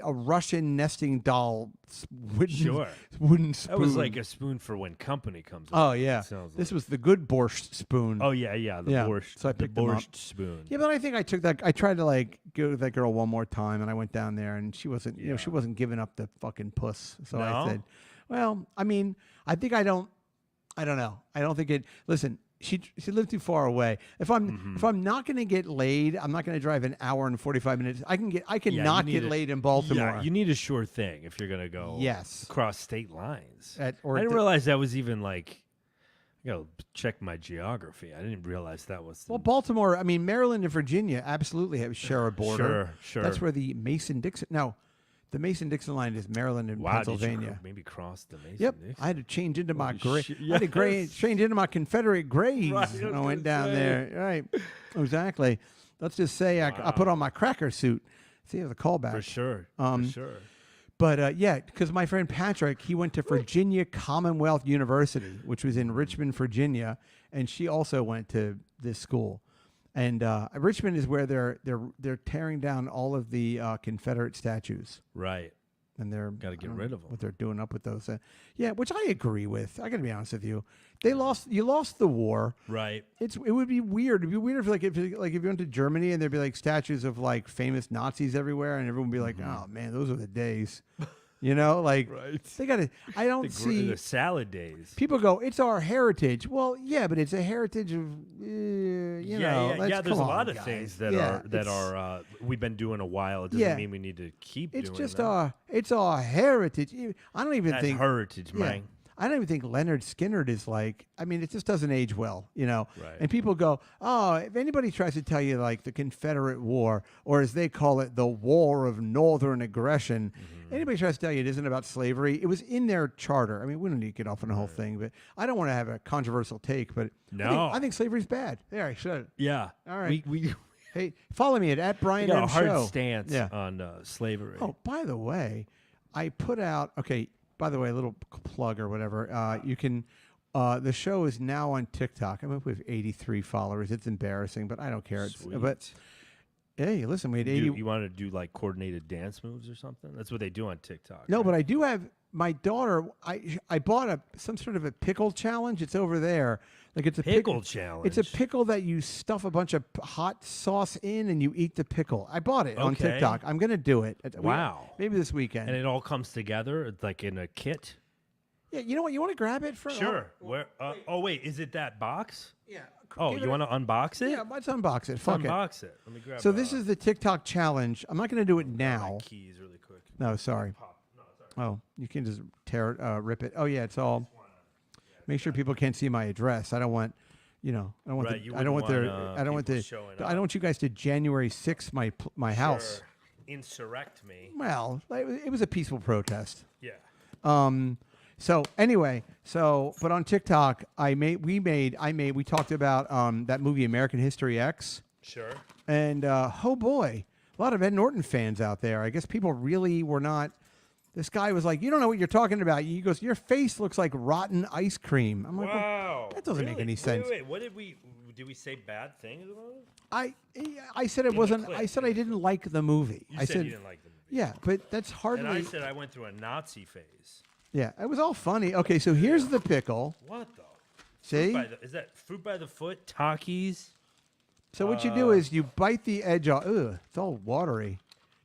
a Russian nesting doll wooden spoon. That was like a spoon for when company comes. Oh yeah, this was the good borscht spoon. Oh yeah, the borscht. So I picked the them borscht up. spoon. Yeah, but I think I took that. I tried to like go to that girl one more time, and I went down there, and she wasn't. She wasn't giving up the fucking puss. So I said, well, I mean, I think I don't know. I don't think it. Listen. She lived too far away. If I'm not going to get laid, I'm not going to drive an hour and 45 minutes. I can not get laid in Baltimore. Yeah, you need a sure thing if you're going to go across state lines. I didn't realize that was even like, check my geography. I didn't realize that was. Well, Baltimore, I mean, Maryland and Virginia absolutely share a border. Sure. That's where the Mason-Dixon. No. The Mason-Dixon line is Maryland and Pennsylvania. Did you maybe cross the Mason-Dixon? Yep, I had to change into my gray. I had to change into my Confederate grays when I went down there. Right, exactly. Let's just say I put on my cracker suit. See, it was a callback. For sure. But yeah, because my friend Patrick, he went to Virginia Commonwealth University, which was in Richmond, Virginia, and she also went to this school. And Richmond is where they're tearing down all of the Confederate statues. Right. And they're got to get rid of them. What they're doing up with those. Yeah, which I agree with. I got to be honest with you. You lost the war. Right. It would be weird. It'd be weird if you went to Germany and there'd be like statues of like famous Nazis everywhere, and everyone would be like, "Oh man, those are the days." Right. They got to. I don't see the salad days. People go, it's our heritage. Well, yeah, but it's a heritage of, Yeah, there's a lot of things that are we've been doing a while. It doesn't mean we need to keep doing that. It's our heritage. I don't even think heritage, man. I don't even think Leonard Skinner is like, I mean, it just doesn't age well, Right. And people go, oh, if anybody tries to tell you like the Confederate War, or as they call it, the War of Northern Aggression, anybody tries to tell you it isn't about slavery, it was in their charter. I mean, we don't need to get off on the whole thing, but I don't want to have a controversial take, but I think slavery's bad. There, I said it. Yeah. All right. We hey, follow me at Brian M. got a hard Show. stance on slavery. Oh, by the way, I put out, by the way, a little plug or whatever. You can The show is now on TikTok. I'm up with 83 followers. It's embarrassing, but I don't care. But hey, listen, we had 80. You want to do like coordinated dance moves or something? That's what they do on TikTok. No, right? but I do have my daughter. I bought some sort of a pickle challenge. It's over there. Like it's a pickle challenge. It's a pickle that you stuff a bunch of hot sauce in and you eat the pickle. I bought it on TikTok. I'm gonna do it. Wow. Maybe this weekend. And it all comes together. It's like in a kit. Yeah, you know what? You want to grab it for? Sure. Where? Wait, is it that box? Yeah. Oh, you want to unbox it? Yeah, let's unbox it. Fuck unbox it. Let me grab. So this is the TikTok challenge. I'm not going to do it now. My keys really quick. No, sorry. Oh, you can just tear it, rip it. Oh yeah, it's all. Make sure people can't see my address. I don't want, I don't want. Right, I don't want their. I don't want the. I don't want you guys to January 6th my house. Insurrect me. Well, it was a peaceful protest. Yeah. So anyway, but on TikTok, we talked about that movie American History X. Sure. And oh boy, a lot of Ed Norton fans out there. I guess people really were not. This guy was like, "You don't know what you're talking about." He goes, "Your face looks like rotten ice cream." I'm like, "Wow, that doesn't make any sense." Wait, what did we say bad things about it? I said it wasn't. I said I didn't like the movie. I said you didn't like the movie. Yeah, but that's hardly. And I said I went through a Nazi phase. Yeah, it was all funny. Okay, so here's the pickle. What though? See? Is that fruit by the foot? Takis? So what you do is you bite the edge off. Ugh, it's all watery.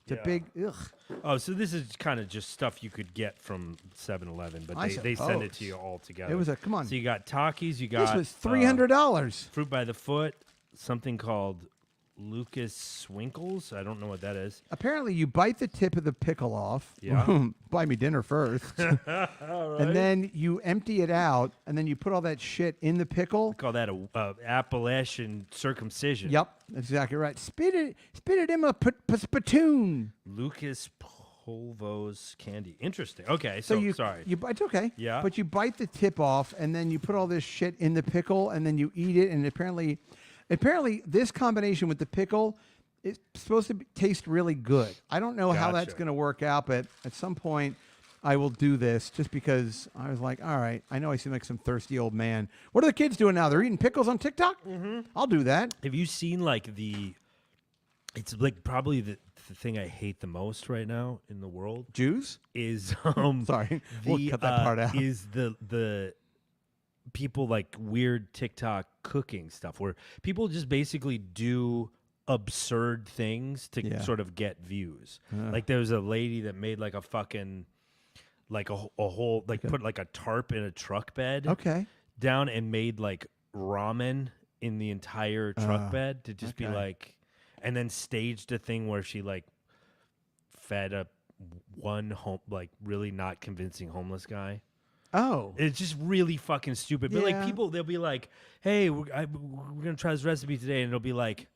It's a big ugh. Oh, so this is kind of just stuff you could get from 7-Eleven, but they send it to you all together. It was come on. So you got Takis, you got... This was $300. Fruit by the foot, something called Lucas Swinkles. I don't know what that is. Apparently, you bite the tip of the pickle off. Yeah. Buy me dinner first. And then you empty it out, and then you put all that shit in the pickle. We call that a Appalachian circumcision. Yep, that's exactly right. Spit it in a spittoon. Lucas Polvo's candy. Interesting. Okay, so sorry. It's okay. Yeah. But you bite the tip off, and then you put all this shit in the pickle, and then you eat it, and apparently this combination with the pickle is supposed to taste really good. I don't know how that's going to work out, but at some point I will do this just because I was like, all right, I know I seem like some thirsty old man. What are the kids doing now? They're eating pickles on TikTok? Mm-hmm. I'll do that. Have you seen it's like probably the thing I hate the most right now in the world? Jews? Is, sorry, we'll cut that part out. Is the people like weird TikTok cooking stuff where people just basically do absurd things to sort of get views. Like there was a lady that made like a fucking like a whole like put like a tarp in a truck bed down and made like ramen in the entire truck bed to just be like, and then staged a thing where she like fed one like really not convincing homeless guy. Oh, it's just really fucking stupid. But like people, they'll be like, "Hey, we're gonna try this recipe today," and it'll be like,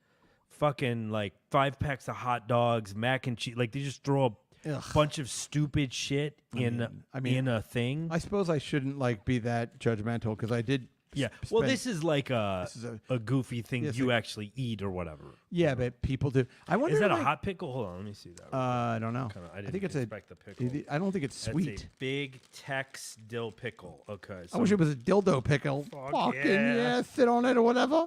fucking like 5 packs of hot dogs, mac and cheese. Like they just throw a bunch of stupid shit in a thing. I suppose I shouldn't like be that judgmental because I did. Yeah. Well, this is like a goofy thing you actually eat or whatever. Yeah, but people do. I wonder. Is that a hot pickle? Hold on, let me see that. I don't know. I think it's the pickle. I don't think it's sweet. It's a big Tex dill pickle. Okay. I wish it was a dildo pickle. Fucking yeah, sit on it or whatever.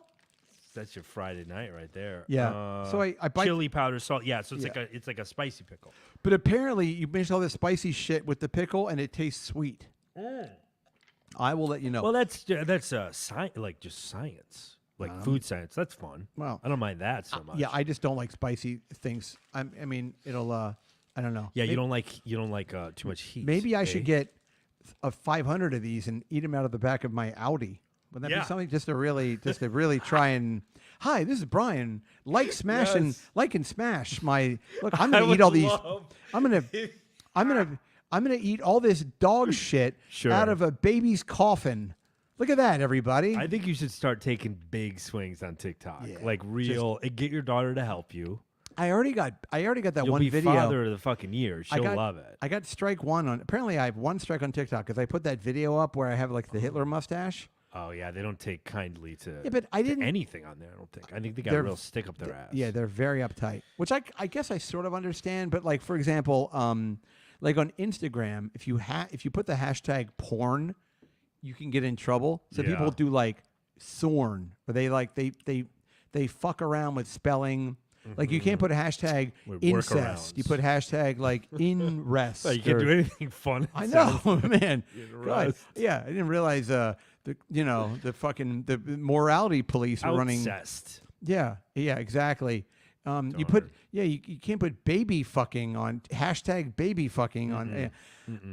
That's your Friday night right there. Yeah. So I bite chili powder, salt. Yeah. So it's like a spicy pickle. But apparently you mix all this spicy shit with the pickle and it tastes sweet. I will let you know. Well, that's science, like just science, like food science. That's fun. Well, I don't mind that so much. Yeah, I just don't like spicy things. I mean, it'll. I don't know. Yeah, maybe, you don't like too much heat. Maybe I should get 500 of these and eat them out of the back of my Audi. Would that be something just to really try and? Hi, this is Brian. Like and smash my. Look, I'm gonna eat all these. I'm gonna eat all this dog shit out of a baby's coffin. Look at that, everybody. I think you should start taking big swings on TikTok, like real. Get your daughter to help you. I already got that You'll one be video. Father of the fucking year. She'll love it. I got strike one on. Apparently, I have one strike on TikTok because I put that video up where I have like the Hitler mustache. Oh yeah, they don't take kindly to but I didn't anything on there. I don't think. I think they got a real stick up their ass. Yeah, they're very uptight, which I guess I sort of understand. But like for example, like on Instagram, if you put the hashtag porn you can get in trouble. So Yeah. people do like Sorn, or they fuck around with spelling. Like you can't put a hashtag With incest. workarounds. You put hashtag like in rest. You can't do anything fun. I know, man. In God. rest. Yeah, I didn't realize the morality police were running. Outcest. Yeah, exactly. You can't put baby fucking on hashtag baby fucking on.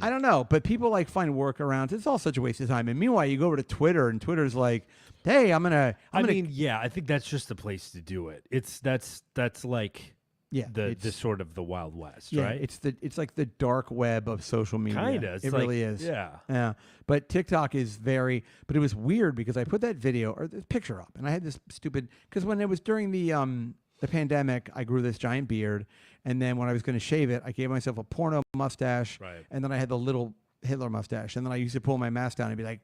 I don't know, but people like find workarounds. It's all such a waste of time. And meanwhile, you go over to Twitter, and Twitter's like, "Hey, I'm gonna." I think that's just the place to do it. That's like the sort of the Wild West, right? It's like the dark web of social media. Kinda. It really is. Yeah. But TikTok is but it was weird because I put that video or the picture up, and I had this stupid because when it was during the pandemic, I grew this giant beard, and then when I was going to shave it, I gave myself a porno mustache, Right. and then I had the little Hitler mustache, and then I used to pull my mask down and be like,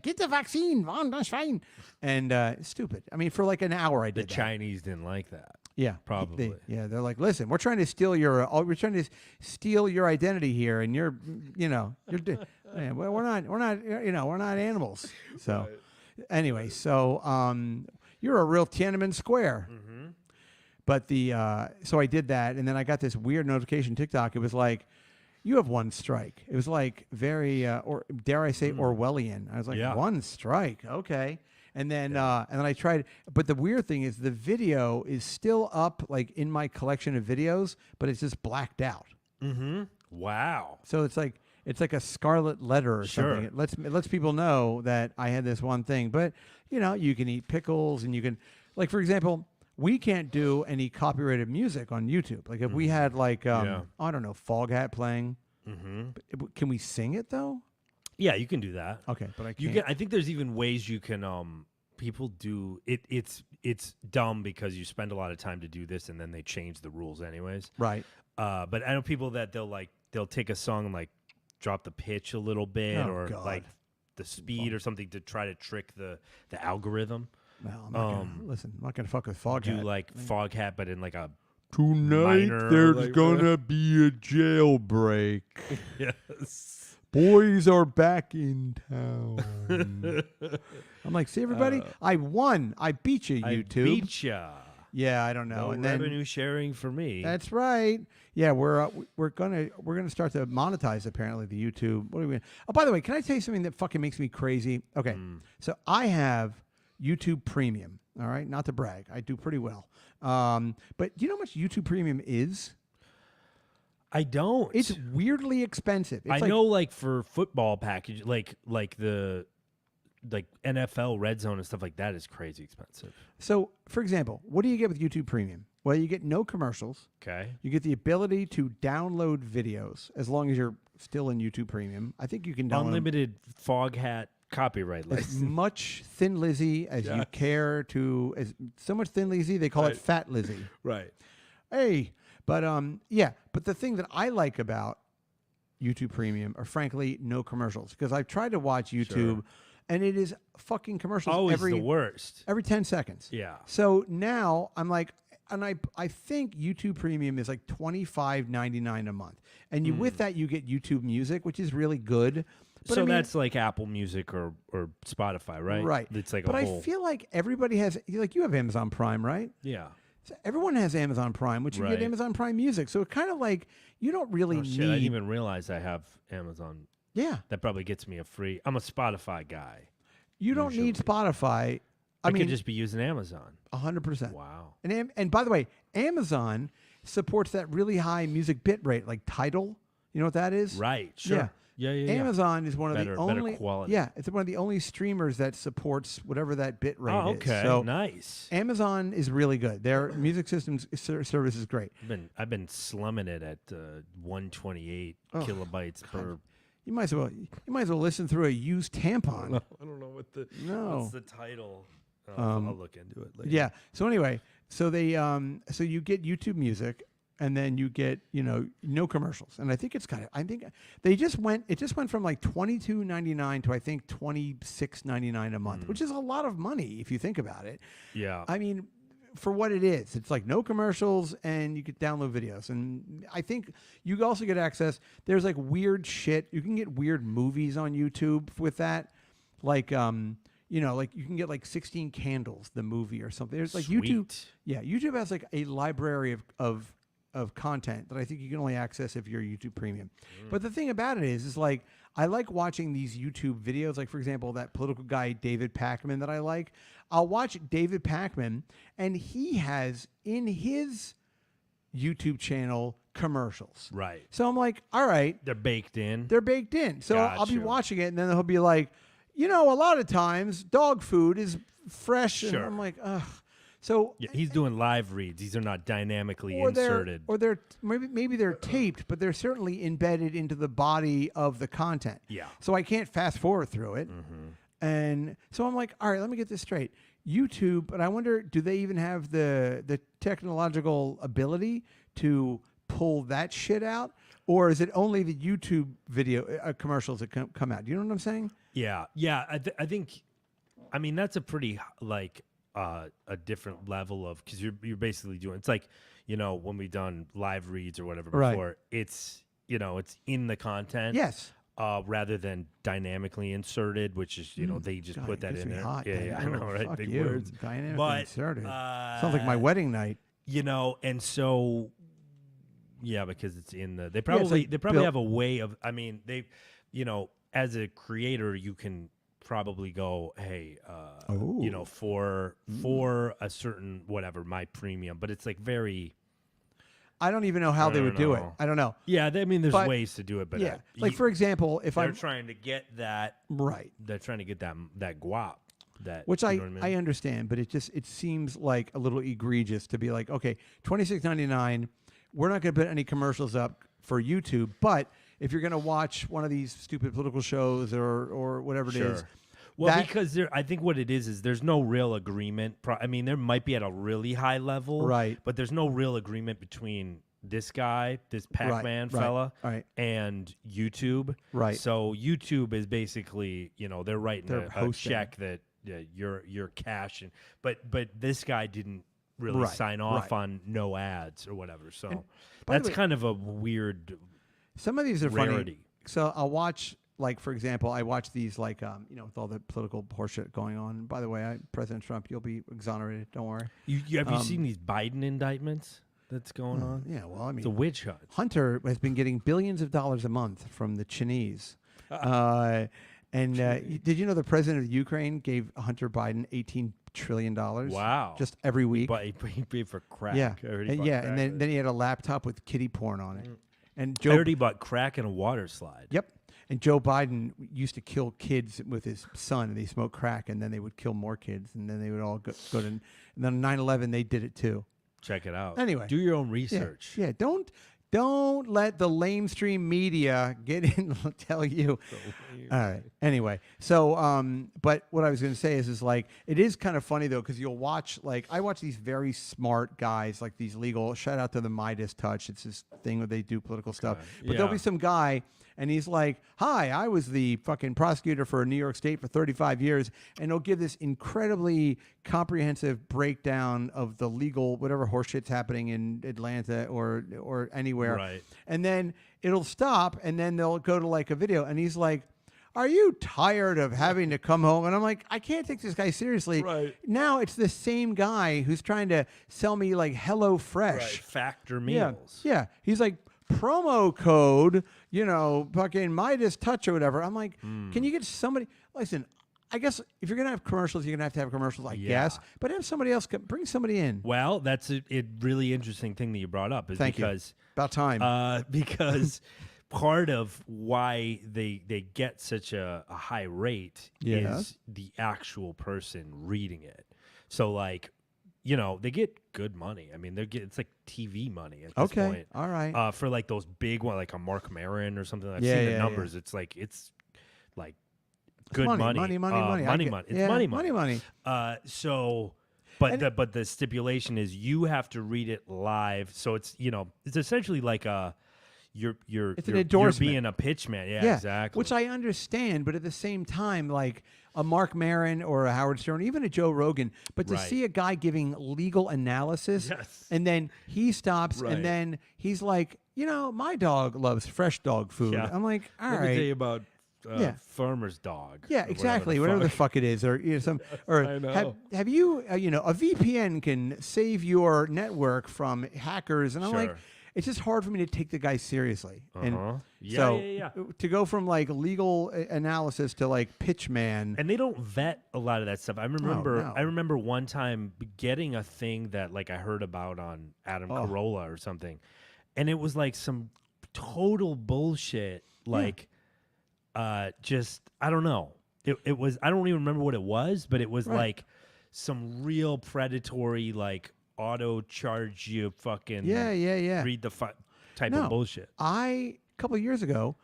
"Get the vaccine, that's fine," and it's stupid. I mean, for like an hour I The did that. Chinese didn't like that. Yeah, Probably. they're like, listen, we're trying to steal your identity here, and you're yeah, well, we're not animals. So, anyway, you're a real Tiananmen Square. Mm-hmm. But so I did that, and then I got this weird notification TikTok. It was like, you have one strike. It was like very, or dare I say, Orwellian. I was like, Yeah. one strike, okay. And then I tried, but the weird thing is the video is still up, like in my collection of videos, but it's just blacked out. Mm-hmm. Wow. So it's like a scarlet letter or Sure. something. It lets people know that I had this one thing. But you can eat pickles, and you can, like, for example, we can't do any copyrighted music on YouTube. Like if we had like I don't know, Fog Hat playing, can we sing it though? Yeah, you can do that. Okay, but I can't. You can. I think there's even ways you can. People do it. It's dumb because you spend a lot of time to do this, and then they change the rules anyways. Right. But I know people that they'll take a song and like drop the pitch a little bit or like the speed or something to try to trick the algorithm. Well, I'm not gonna fuck with Fog Hat. Do like Fog Hat, but in like a Tonight minor, there's like, gonna be a jailbreak. yes. Boys are back in town. I'm like, see everybody, I won. I beat you, YouTube. I beat ya. Yeah, I don't know. No and then revenue sharing for me. that's right. Yeah, we're gonna start to monetize apparently the YouTube. What are we? Oh, by the way, can I tell you something that fucking makes me crazy? Okay, so I have YouTube Premium. All right, not to brag, I do pretty well. But do you know how much YouTube Premium is? I don't. It's weirdly expensive. It's I know, like for football package, like the NFL Red Zone and stuff like that is crazy expensive. So, for example, what do you get with YouTube Premium? Well, you get no commercials. Okay. You get the ability to download videos as long as you're still in YouTube Premium. I think you can download Unlimited Fog Hat copyright as license. much Thin Lizzy as you care to. As so much Thin Lizzy, they call it Fat Lizzy. Right. Hey, but but the thing that I like about YouTube Premium are frankly no commercials, because I've tried to watch YouTube and it is fucking commercials Always the worst. every 10 seconds. Yeah. So now I'm like, and I think YouTube Premium is like $25.99 a month, and with that you get YouTube Music, which is really good. But So I mean, that's like Apple Music or Spotify, right? right. It's like but a I whole. feel like everybody has, like, you have Amazon Prime, right? Yeah. So everyone has Amazon Prime, which you get Right. Amazon Prime Music. So it's kind of like you don't really Oh, need. shit, I didn't even realize I have Amazon. Yeah, That probably gets me a free. I'm a Spotify guy. you don't need Spotify. I mean, could just be using Amazon. 100%. Wow. And by the way, Amazon supports that really high music bit rate, like Tidal. You know what that is? Right. Sure. Yeah. Yeah. Amazon is one of Better the only quality. Yeah, it's one of the only streamers that supports whatever that bit rate Oh, is. okay. So Nice. Amazon is really good. Their music systems service is great. I've been slumming it at 128 kilobytes per. You might as well listen through a used tampon. I don't know what the No. what's the title. I'll look into it later. Yeah. So anyway, so they so you get YouTube Music, and then you get no commercials, and I think it just went from like $22.99 to I think $26.99 a month, which is a lot of money if you think about it. Yeah. I mean, for what it is, it's like no commercials, and you could download videos, and I think you also get access. There's like weird shit. You can get weird movies on YouTube with that. like like you can get like 16 Candles, the movie or something. There's like Sweet. YouTube. Yeah, YouTube has like a library of content that I think you can only access if you're YouTube Premium. But the thing about it is like I like watching these YouTube videos. Like for example, that political guy David Pakman that I like. I'll watch David Pakman, and he has in his YouTube channel commercials. Right. So I'm like, all right, They're baked in. they're baked in. So I'll be Gotcha. watching it, and then he'll be like, a lot of times dog food is fresh, and Sure. I'm like, ugh. So Yeah, he's doing live reads. These are not dynamically or inserted. they're maybe they're taped, but they're certainly embedded into the body of the content. Yeah. So I can't fast forward through it. And so I'm like, all right, let me get this straight. YouTube, but I wonder, do they even have the technological ability to pull that shit out, or is it only the YouTube video commercials that come out? Do you know what I'm saying? Yeah. I think, I mean, that's a pretty like a different level of, because you're basically doing, it's like, when we've done live reads or whatever Right. before, it's it's in the content. Yes. Rather than dynamically inserted, which is they just God, put it that gets in me there. hot, Yeah, man. yeah, I know, Oh, right? fuck Big you. words. Dynamically But inserted. Sounds like my wedding night. And so because it's in the, they it's probably like they probably built- have a way of, I mean, they as a creator you can probably go, hey, Oh. for a certain whatever, my premium, but it's like very, I don't even know how they don't would do it. know. I don't know. I mean, there's But- ways to do it, but Yeah. Like for example, if they're I'm trying to get that, right, they're trying to get that guap, that, which you I know what I mean? I understand, but it seems like a little egregious to be like, okay, $26.99, we're not going to put any commercials up for YouTube, but if you're going to watch one of these stupid political shows or whatever it is, Sure. Well, that- because I think what it is there's no real agreement. I mean, there might be at a really high level, Right. But there's no real agreement between this guy, this Pac-Man right, fella, right. and YouTube. Right. So YouTube is basically, they're writing They're a hosting. check that you're cashing, but this guy didn't really Right, sign off right. on no ads or whatever. So by the that's way- kind of a weird. some of these are funny. Rarity. So I'll watch, like for example, I watch these like with all the political horseshit going on. By the way, President Trump, you'll be exonerated. Don't worry. Have you seen these Biden indictments that's going on? Yeah, well, I mean, It's a witch hunt. Hunter has been getting billions of dollars a month from the Chinese. Did you know the president of Ukraine gave Hunter Biden $18 trillion? Wow. Just every week. But he paid for crack. Yeah. I heard he And, bought yeah, crack and with it. then he had a laptop with kitty porn on it. And I Joe heard he bought crack and a water slide. Yep. And Joe Biden used to kill kids with his son, and they smoked crack, and then they would kill more kids, and then they would all go to. And then 9/11, they did it too. Check it out. Anyway. do your own Yeah, research. yeah. Don't let the lamestream media get in and tell you. All right. Anyway, so but what I was going to say is like it is kind of funny though because you'll watch like I watch these very smart guys like these legal. Shout out to the Midas Touch. It's this thing where they do political stuff. But there'll be Yeah. some guy. And he's like, hi, I was the fucking prosecutor for New York State for 35 years. And he'll give this incredibly comprehensive breakdown of the legal, whatever horseshit's happening in Atlanta or anywhere. Right. And then it'll stop and then they'll go to like a video. And he's like, are you tired of having to come home? And I'm like, I can't take this guy seriously. Right. Now it's the same guy who's trying to sell me like Hello Fresh. Right. Factor Yeah, meals. yeah. He's like promo code, fucking Midas Touch or whatever. I'm like, can you get somebody? Listen, I guess if you're gonna have commercials, you're gonna have to have commercials, I guess. But have somebody else bring somebody in. Well, that's a really interesting thing that you brought up. Is Thank you. because About time. because part of why they get such a high rate Yes. is the actual person reading it. So like, they get good money. I mean, it's like TV money at this Okay. point. All right. For like those big one, like a Mark Maron or something. I've Yeah, seen the yeah, numbers. It's like good money. Money. Money. It's money. Money. But the stipulation is you have to read it live. So it's it's essentially like you're It's an you're endorsement. being a pitch man. Yeah, exactly. Which I understand, but at the same time, like a Mark Maron or a Howard Stern, even a Joe Rogan, but to Right. see a guy giving legal analysis Yes. and then he stops Right. and then he's like, my dog loves fresh dog food. Yeah. I'm like, all Let me tell you right. about farmer's dog. Yeah, exactly. Whatever the fuck it is, or some, or I know. have you, a VPN can save your network from hackers, and I'm like, Sure. it's just hard for me to take the guy seriously. And Yeah. to go from like legal analysis to like pitchman, And they don't vet a lot of that stuff. I remember no. I remember one time getting a thing that like I heard about on Adam Carolla or something. And it was like some total bullshit. Like just I don't know. It was I don't even remember what it was, but it was like some real predatory like auto charge you fucking read the type of bullshit. A couple of years ago,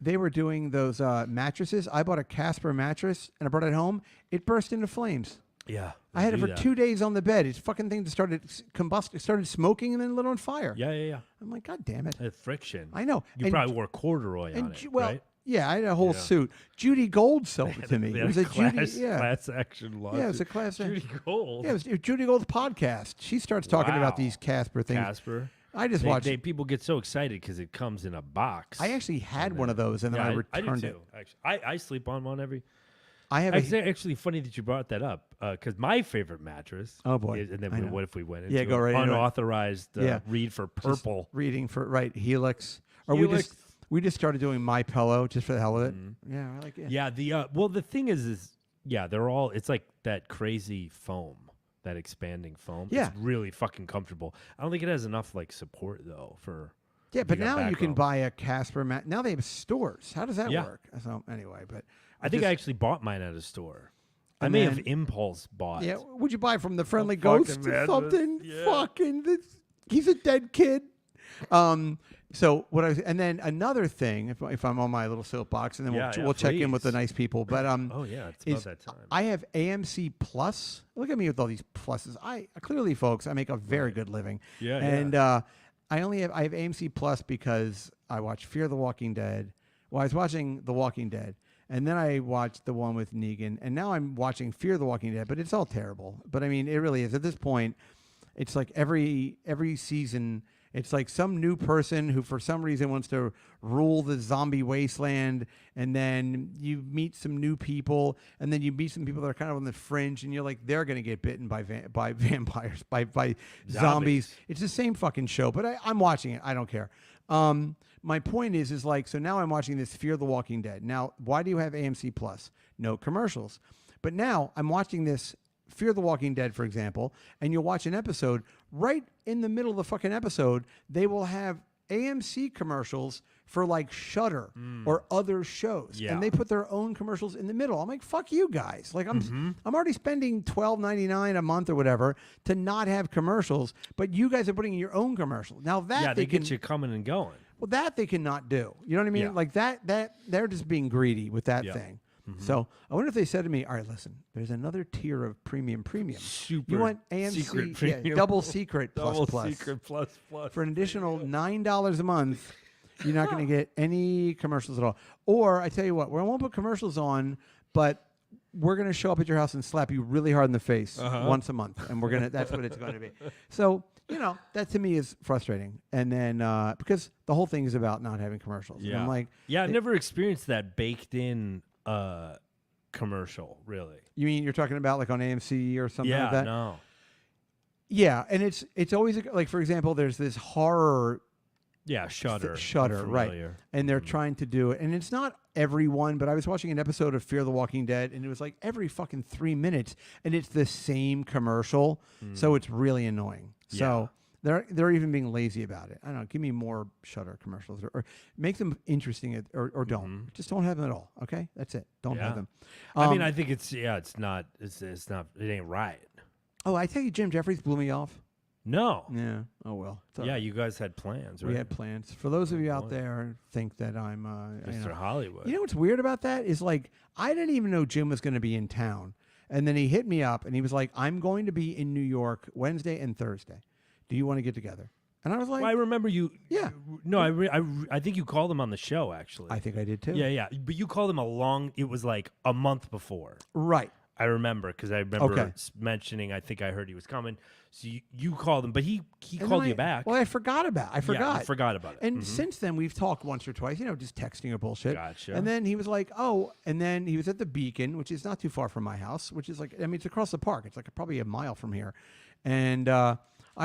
they were doing those mattresses. I bought a Casper mattress and I brought it home. It burst into flames. Yeah, I had it for 2 days on the bed. Its fucking thing started it started smoking and then lit on fire. Yeah. I'm like, God damn it! Friction. I know. You probably wore corduroy on it, right? Yeah, I had a whole suit. Judy Gold sold it to me. It was a class action lawsuit. Yeah, it was a class. Judy Gold. Yeah, it was Judy Gold's podcast. She starts talking about these Casper things. Casper. I just watched. People get so excited because it comes in a box. I actually had one of those, and then I returned I do it. too, actually. I sleep on one every. I have. It's actually funny that you brought that up because my favorite mattress. Oh boy! Is, and then what if we went into go right unauthorized read for purple? Just reading for Helix, or Helix. we just started doing My Pillow just for the hell of it. Yeah, I like it. Yeah. The thing is they're all. It's like that crazy foam. That expanding foam. Yeah. It's really fucking comfortable. I don't think it has enough like support though for. Yeah, but now you can buy a Casper mat. Now they have stores. How does that work? So anyway, but I think I actually bought mine at a store. I may have impulse bought. Yeah, would you buy from the Friendly Ghost or something? Yeah. Fucking, he's a dead kid. So what I was, and then another thing, if I'm on my little soapbox, and then we'll check in with the nice people. But it's about that time. I have AMC Plus. Look at me with all these pluses. I clearly, folks, I make a very good living. Yeah, and I have AMC Plus because I watch Fear the Walking Dead. Well, I was watching The Walking Dead, and then I watched the one with Negan, and now I'm watching Fear the Walking Dead. But it's all terrible. But I mean, it really is. At this point, it's like every season. It's like some new person who, for some reason, wants to rule the zombie wasteland, and then you meet some new people, and then you meet some people that are kind of on the fringe, and you're like, they're going to get bitten by vampires, by zombies. It's the same fucking show, but I'm watching it. I don't care. My point is like, so now I'm watching this Fear the Walking Dead. Now, why do you have AMC Plus? No commercials. But now I'm watching this Fear the Walking Dead, for example, and you'll watch an episode. Right in the middle of the fucking episode, they will have AMC commercials for like Shudder or other shows, and they put their own commercials in the middle. I'm like, fuck you guys! Like I'm already spending $12.99 a month or whatever to not have commercials, but you guys are putting in your own commercials. Now that they get you coming and going. Well, that they cannot do. You know what I mean? Yeah. Like that they're just being greedy with that thing. So I wonder if they said to me, all right, listen, there's another tier of premium. Super you want AMC secret premium. double secret double plus. Secret plus. For an additional $9 a month, you're not going to get any commercials at all. Or I tell you what, we won't put commercials on, but we're going to show up at your house and slap you really hard in the face once a month. And that's what it's going to be. So, that to me is frustrating. And then, because the whole thing is about not having commercials. Yeah. And I'm like, I've never experienced that baked in commercial, really. You mean you're talking about like on AMC or something like that? No. Yeah, and it's always like, for example, there's this horror. Yeah, Shudder, right? And they're trying to do it, and it's not everyone. But I was watching an episode of Fear the Walking Dead, and it was like every fucking 3 minutes, and it's the same commercial, so it's really annoying. Yeah. So they're even being lazy about it. I don't know. Give me more Shudder commercials, or make them interesting, or don't. Just don't have them at all. Okay, that's it. Don't have them. I mean, I think it's not. It's not. It ain't right. Oh, I tell you, Jim Jeffries blew me off. No. Yeah. Oh well. Yeah, you guys had plans, right? We had plans. For those of you out there think that I'm Mr. Hollywood. You know what's weird about that is like I didn't even know Jim was going to be in town, and then he hit me up and he was like, "I'm going to be in New York Wednesday and Thursday. Do you want to get together?" And I was like, well, I remember you. Yeah. No, I think you called him on the show actually. I think I did too. Yeah. But you called him it was like a month before. Right. I remember because I remember Okay. mentioning. I think I heard he was coming. So you called him, but he And called then you back. Well, I forgot. Yeah, forgot. you forgot about it. And since then, we've talked once or twice, just texting or bullshit. Gotcha. And then he was like, oh, and then he was at the Beacon, which is not too far from my house, which is like, I mean, it's across the park. It's like probably a mile from here. And I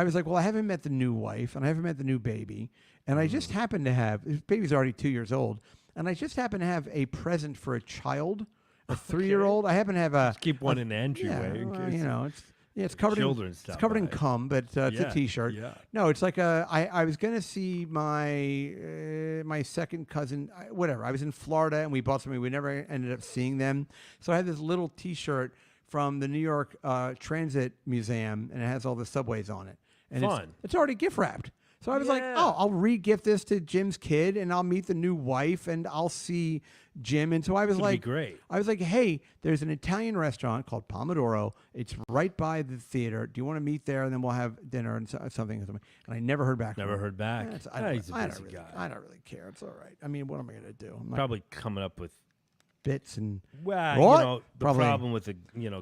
was like, well, I haven't met the new wife and I haven't met the new baby. And I just happened to have, his baby's already 2 years old. And I just happened to have a present for a child, a 3-year-old. I happen to have a. Just keep one in the entryway. in case it's covered children it's covered in by. cum, but it's a T-shirt. Yeah. No, it's like I was gonna see my second cousin, whatever. I was in Florida and we bought something. We never ended up seeing them. So I had this little T-shirt from the New York Transit Museum, and it has all the subways on it. And Fun. It's already gift wrapped. So I was like, Yeah. oh, I'll re-gift this to Jim's kid, and I'll meet the new wife, and I'll see Jim. And so I was It'd like, be great. I was like, hey, there's an Italian restaurant called Pomodoro. It's right by the theater. Do you want to meet there? And then we'll have dinner and something. And I never heard back. Never from him. heard back. He's He's a I busy don't guy. I don't really care. It's all right. I mean, what am I going to do? I'm not Probably coming up with bits and well, What? the Probably. problem with the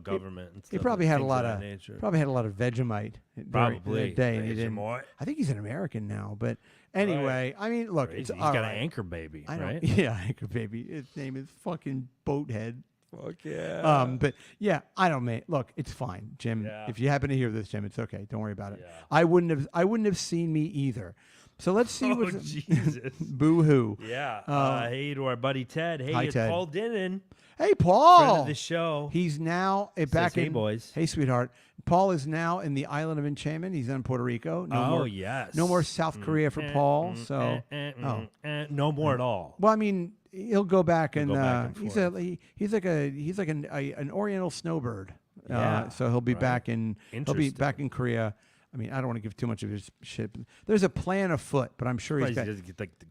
government. And stuff, he probably had a things lot of of that nature. Vegemite Probably. that day, and he Crazy didn't. boy. I think he's an American now, but anyway, I mean, look, Crazy. it's He's all got right. an anchor baby, I don't. right? Yeah, anchor baby. His name is fucking Boathead. Fuck yeah. But yeah, I don't mean. Look, it's fine, Jim. Yeah. If you happen to hear this, Jim, it's okay. Don't worry about it. Yeah. I wouldn't have seen me either. So let's see Oh, what's Jesus. boo hoo. Yeah. Hey to our buddy Ted. Hey, hi, it's Ted. Paul Dinnan, Hey, friend Paul. of the show. He's now back hey, in. boys. Hey, sweetheart. Paul is now in the island of enchantment. He's in Puerto Rico. No more. Yes. No more South Korea for Paul. So, no more at all. well, I mean, he'll go back and, go back and he's forth. he's like an Oriental snowbird. Yeah, so he'll be right. back in. He'll be Interesting. back in Korea. I mean, I don't want to give too much of his shit. There's a plan afoot, but I'm sure he's got.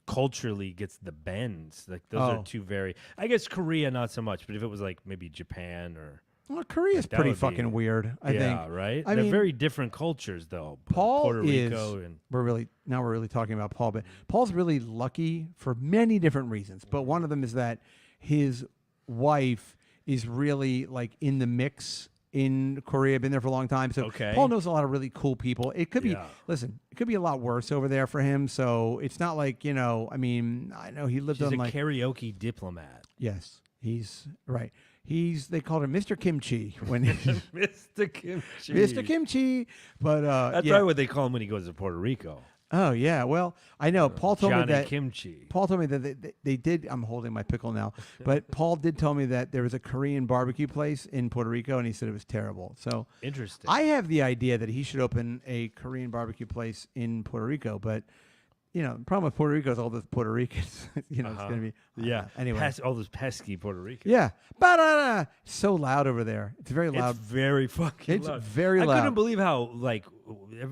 Culturally gets the bends. Like those Oh. are two very. I guess Korea not so much, but if it was like maybe Japan or Well, Korea's that pretty would be- fucking weird. I think. right. I They're mean, very different cultures though. Paul Puerto is. Rico and We're really talking about Paul, but Paul's really lucky for many different reasons. But one of them is that his wife is really like in the mix in Korea, been there for a long time. So Okay. Paul knows a lot of really cool people. It could be, Yeah. listen, it could be a lot worse over there for him. So it's not like, I mean, I know he lived she's on a like, karaoke diplomat. yes, he's right. They called him Mr. Kimchi when Mr. Kimchi. Mr. Kimchi, but That's yeah. probably what they call him when he goes to Puerto Rico. Oh yeah, well I know. Paul told Johnny me that Kimchi. Paul told me that they did. I'm holding my pickle now, but Paul did tell me that there was a Korean barbecue place in Puerto Rico, and he said it was terrible. So Interesting. I have the idea that he should open a Korean barbecue place in Puerto Rico, but the problem with Puerto Rico is all the Puerto Ricans. It's going to be yeah. Anyway, All those pesky Puerto Ricans. yeah, but so loud over there. It's very loud. It's very fucking It's loud. very I loud. couldn't believe how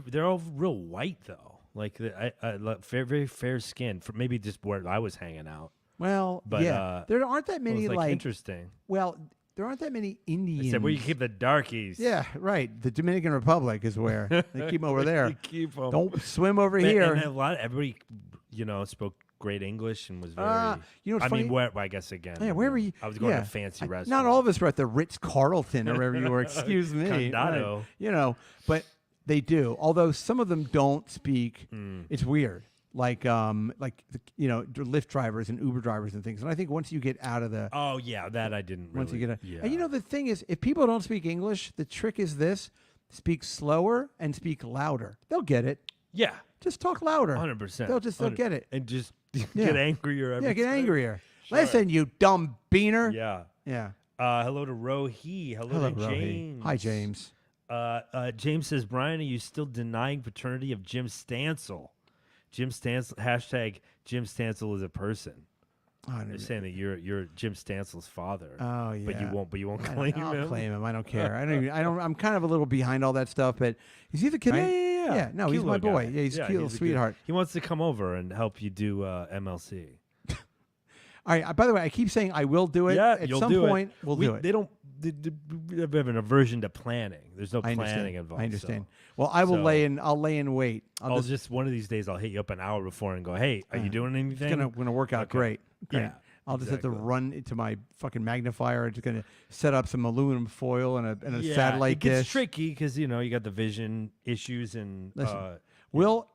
they're all real white though. Like fair, very fair skin for maybe just where I was hanging out. Well, But, yeah, there aren't that It many was like. interesting. Well, there aren't that many Indians. I said where you keep the darkies. Yeah, right. The Dominican Republic is where they keep them over there. You keep 'em. Don't swim over And here. everybody, spoke great English and was very. what's I funny? mean, where I guess again. Yeah, where were you? I was going yeah. to a fancy restaurant. Not all of us were at the Ritz Carlton or wherever you were. Excuse me. Condado. Right. But they do. Although some of them don't speak. It's weird. Like Lyft drivers and Uber drivers and things. And I think once you get out of the Oh yeah, that I didn't. once you really, get yeah. and the thing is, if people don't speak English, the trick is this: speak slower and speak louder. They'll get it. Yeah, Just talk louder. 100%. They'll get it. and just Yeah. get angrier. Every Yeah, get time. angrier. Sure. Listen, you dumb beaner. Yeah. Yeah. Hello to Rohi. Hello, Hello, to Rohi. James. Hi, James. James says, Brian, are you still denying paternity of Jim Stansel? Jim Stansel, hashtag Jim Stansel is a person. Oh, They're saying that you're Jim Stansel's father. Oh yeah. But you won't claim I'll him. claim him. I don't care. I'm kind of a little behind all that stuff, but is he the kid? Yeah. No, Cute he's my little boy. guy. Yeah, he's a cute little a good- sweetheart. He wants to come over and help you do MLC. All right. By the way, I keep saying I will do it. Yeah, At you'll some do point, it. we'll do it. They don't. They have an aversion to planning. There's no I planning understand. involved. I understand. So. Well, I will So- lay in. I'll lay in wait. I'll just one of these days I'll hit you up an hour before and go, hey, are you doing anything? It's gonna work out Okay. great. Yeah. I'll just have to Exactly. run into my fucking magnifier. I'm just gonna set up some aluminum foil and a satellite it gets dish. tricky because you got the vision issues and Listen, we'll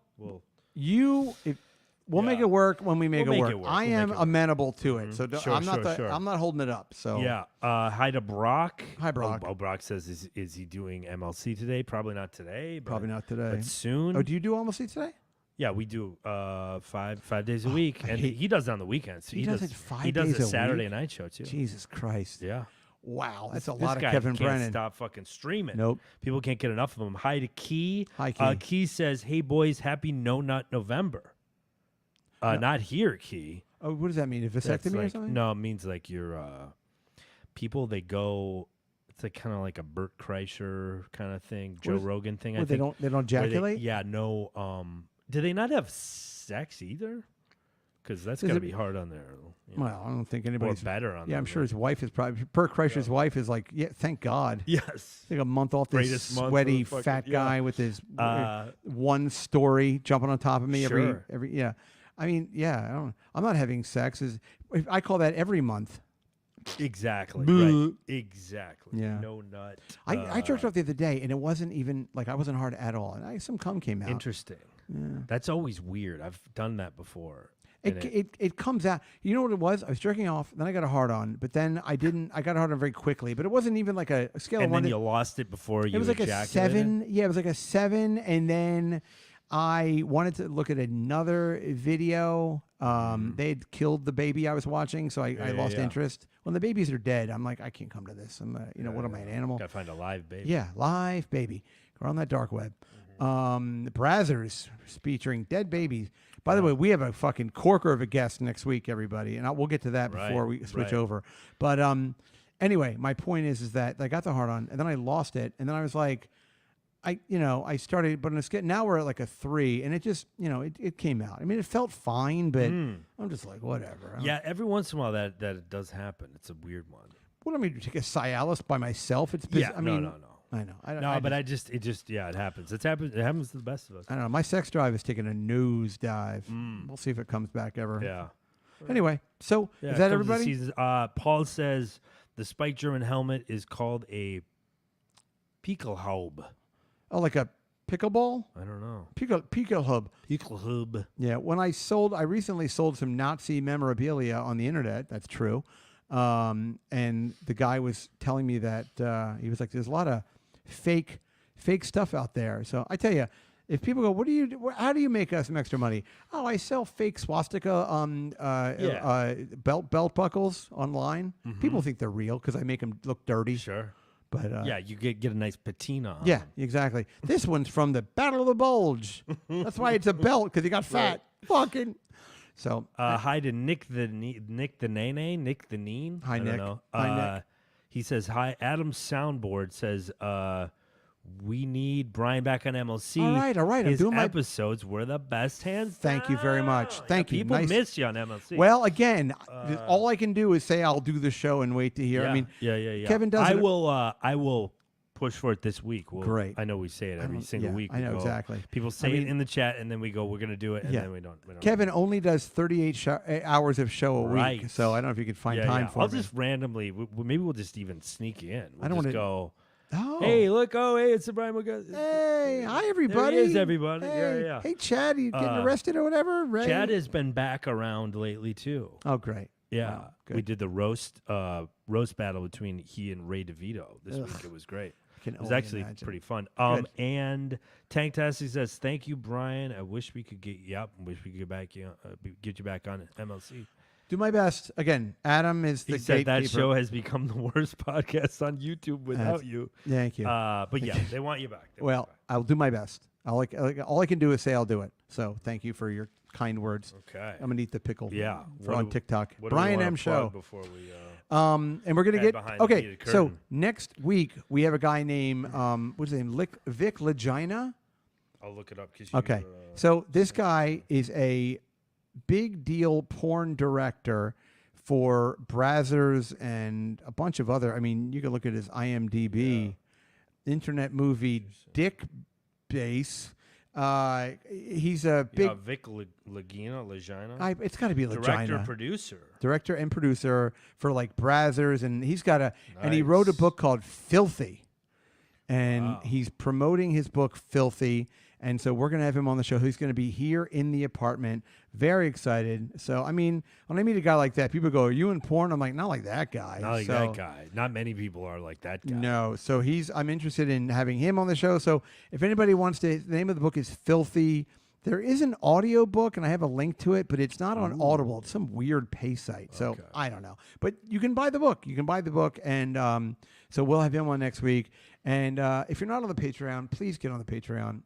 We'll make Yeah. it work when we make, We'll it, make work. it work. I We'll am make it work. amenable to it, so Sure, I'm not sure. I'm not holding it up. So yeah. Hi to Brock. Hi, Brock. Oh, Brock says is he doing MLC today? Probably not today. But, probably not today. But soon. Oh, do you do almost today? Yeah, we do 5 days a week, and hate- he does it on the weekends. He does it 5 He does days a a Saturday week? night show too. Jesus Christ! Yeah, Wow, that's a this lot of guy Kevin can't Brennan. stop fucking streaming. Nope. People can't get enough of him. Hi to Key. Hi, Key. Key says, "Hey boys, happy No Nut November." Not here, Key. Oh, what does that mean? A That's vasectomy or like, something? no, it means like your people. They go. It's like kind of like a Bert Kreischer kind of thing, Joe Rogan thing. I Well, they think. don't where ejaculate. yeah, no. Do they not have sex either? Because that's Is got to it- be hard on their. Well, I don't think or anybody's better on. Yeah, I'm them, sure right? his wife is probably Bert Kreischer's wife is like, yeah, thank God. Yes. Take a month off this Greatest month of sweaty the fucking- fat yeah. guy with his Uh, one story jumping on top of me Sure. every yeah. I mean, yeah, I'm not having sex. I call that every month. Exactly. Boo. Right. Exactly. Yeah. No nut. I jerked off the other day, and it wasn't even like I wasn't hard at all, and some cum came out. Interesting. Yeah. That's always weird. I've done that before. It comes out. You know what it was? I was jerking off, then I got a hard on, but then I didn't. I got a hard on very quickly, but it wasn't even like a scale and of 1 then to. you lost it before you It was like a ejaculated? 7. Yeah, it was like a 7, and then I wanted to look at another video. They had killed the baby I was watching, so I lost yeah. interest. When the babies are dead, I'm like, I can't come to this. I'm, what am I, an animal? Gotta find a live baby. Yeah, live baby. We're on that dark web. Brazzers featuring dead babies. By the way, we have a fucking corker of a guest next week, everybody, and we'll get to that before we switch over. But anyway, my point is that I got the hard on, and then I lost it, and then I was like, I started, but now we're at like a 3, and it just, it came out. I mean, it felt fine, but I'm just like, whatever. Yeah, every once in a while that it does happen. It's a weird one. What do I mean, take a Cialis by myself? It's Yeah, I mean, no. I know. It happens. It happens to the best of us. I don't know. My sex drive is taking a nosedive. We'll see if it comes back ever. Yeah. Anyway, so Yeah, is that comes to everybody? seasons. Paul says the spiked German helmet is called a Pickelhaube. Oh, like a pickleball? I don't know. Picklehub. Pickelhaube. Yeah. I recently sold some Nazi memorabilia on the internet. That's true. And the guy was telling me that he was like, "There's a lot of fake stuff out there." So I tell you, if people go, how do you make some extra money? Oh, I sell fake swastika belt buckles online. People think they're real because I make them look dirty. Sure. But Yeah, you get a nice patina on yeah, them. exactly. This one's from the Battle of the Bulge. That's why it's a belt, because he got fat. Fucking. So Hi to Nick the Nene. Nick the Neen. Hi, I don't Nick. know. Hi, Nick. He says hi. Adam's soundboard says we need Brian back on MLC. All right. I'm His doing my. episodes were the best hands. Thank you very much. down. Thank you. People Nice. miss you on MLC. Well, again, all I can do is say I'll do the show and wait to hear. yeah, I mean, yeah. Kevin does I it- will push for it this week. Great. I know we say it every single yeah, week. I We know go- exactly. People say I it mean- in the chat, and then we go, we're going to do it, and Yeah. then we don't. Kevin only does 38 hours of show a week, Right. so I don't know if you could find yeah, time yeah. for I'll me. just randomly, maybe we'll just even sneak you in. We'll I don't just wanna- go, Oh. hey, look, hey, it's the Brian McGuire. Hey, hi everybody. There he is, everybody. Hey, Yeah. Hey, Chad, you getting arrested or whatever? Ray? Chad has been back around lately, too. Oh, great. Yeah. Wow, good. We did the roast battle between he and Ray DeVito this week. It was great. Can It was only actually imagine. pretty fun. Good. And Tank Tassie says, "Thank you, Brian. I wish we could get you up. Wish we could get you back on MLC." Do my best. Again, Adam is the He said that gatekeeper. show has become the worst podcast on YouTube without you. Thank you. But yeah, they want you back. They want Well, you back. I'll do my best. All I can do is say I'll do it. So thank you for your kind words. Okay. I'm gonna eat the pickle. Yeah. For on TikTok. What do we Brian wanna M plug Show. before we. And we're gonna head get behind the okay. heated So curtain. next week we have a guy named what's his name? Vic Legina. I'll look it up because you. Okay. So this guy is a big deal porn director for Brazzers and a bunch of other. I mean, you can look at his IMDb, Internet Movie, Dick Base. He's a big. Vic Lagina. It's got to be Director, Legina. producer. Director and producer for like Brazzers, and he's got and he wrote a Nice. book called Filthy, and Wow. he's promoting his book Filthy, and so we're gonna have him on the show. He's gonna be here in the apartment. Very excited. So I mean, when I meet a guy like that, people go, "Are you in porn?" I'm like, "Not like that guy." Not like So, that guy. Not many people are like that guy. No, so I'm interested in having him on the show. So if anybody wants to, the name of the book is Filthy. There is an audio book, and I have a link to it, but it's not on Audible. It's some weird pay site. So Okay. I don't know. But you can buy the book. You can buy the book, and so we'll have him on next week. And if you're not on the Patreon, please get on the Patreon.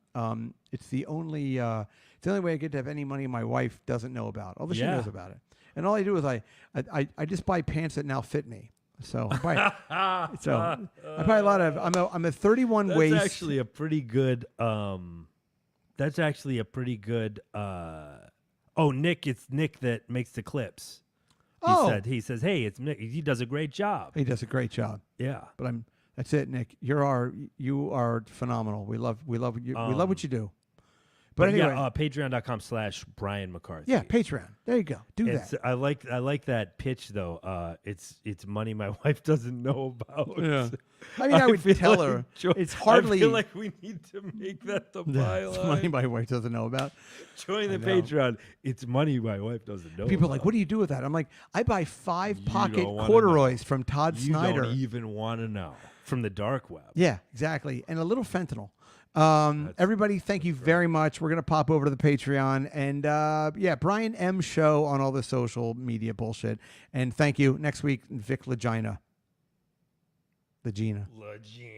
It's the only way I get to have any money my wife doesn't know about, although she Yeah. knows about it. And all I do is I just buy pants that now fit me. So I buy a lot of. I'm a 31 That's waist. actually a pretty good. That's actually a pretty good. Nick, it's Nick that makes the clips. He says, hey, it's Nick. He does a great job. He does a great job. Yeah. But that's it, Nick. You are phenomenal. We love you. We love what you do. But anyway, Patreon.com/Brian McCarthy. yeah, Patreon. There you go. Do that. I like that pitch though. It's money my wife doesn't know about. Yeah. I mean, I would feel tell like her. It's I hardly feel like we need to make that the it's money byline. my wife doesn't know about. Join the I know. Patreon. It's money my wife doesn't know. People are about. like, what do you do with that? I'm like, I buy 5 You pocket don't wanna corduroys from Todd You Snyder. don't even want to know from the dark web. Yeah, exactly. And a little fentanyl. Everybody, thank you very much. We're going to pop over to the Patreon. And Brian M. Show on all the social media bullshit. And thank you. Next week, Vic Legina.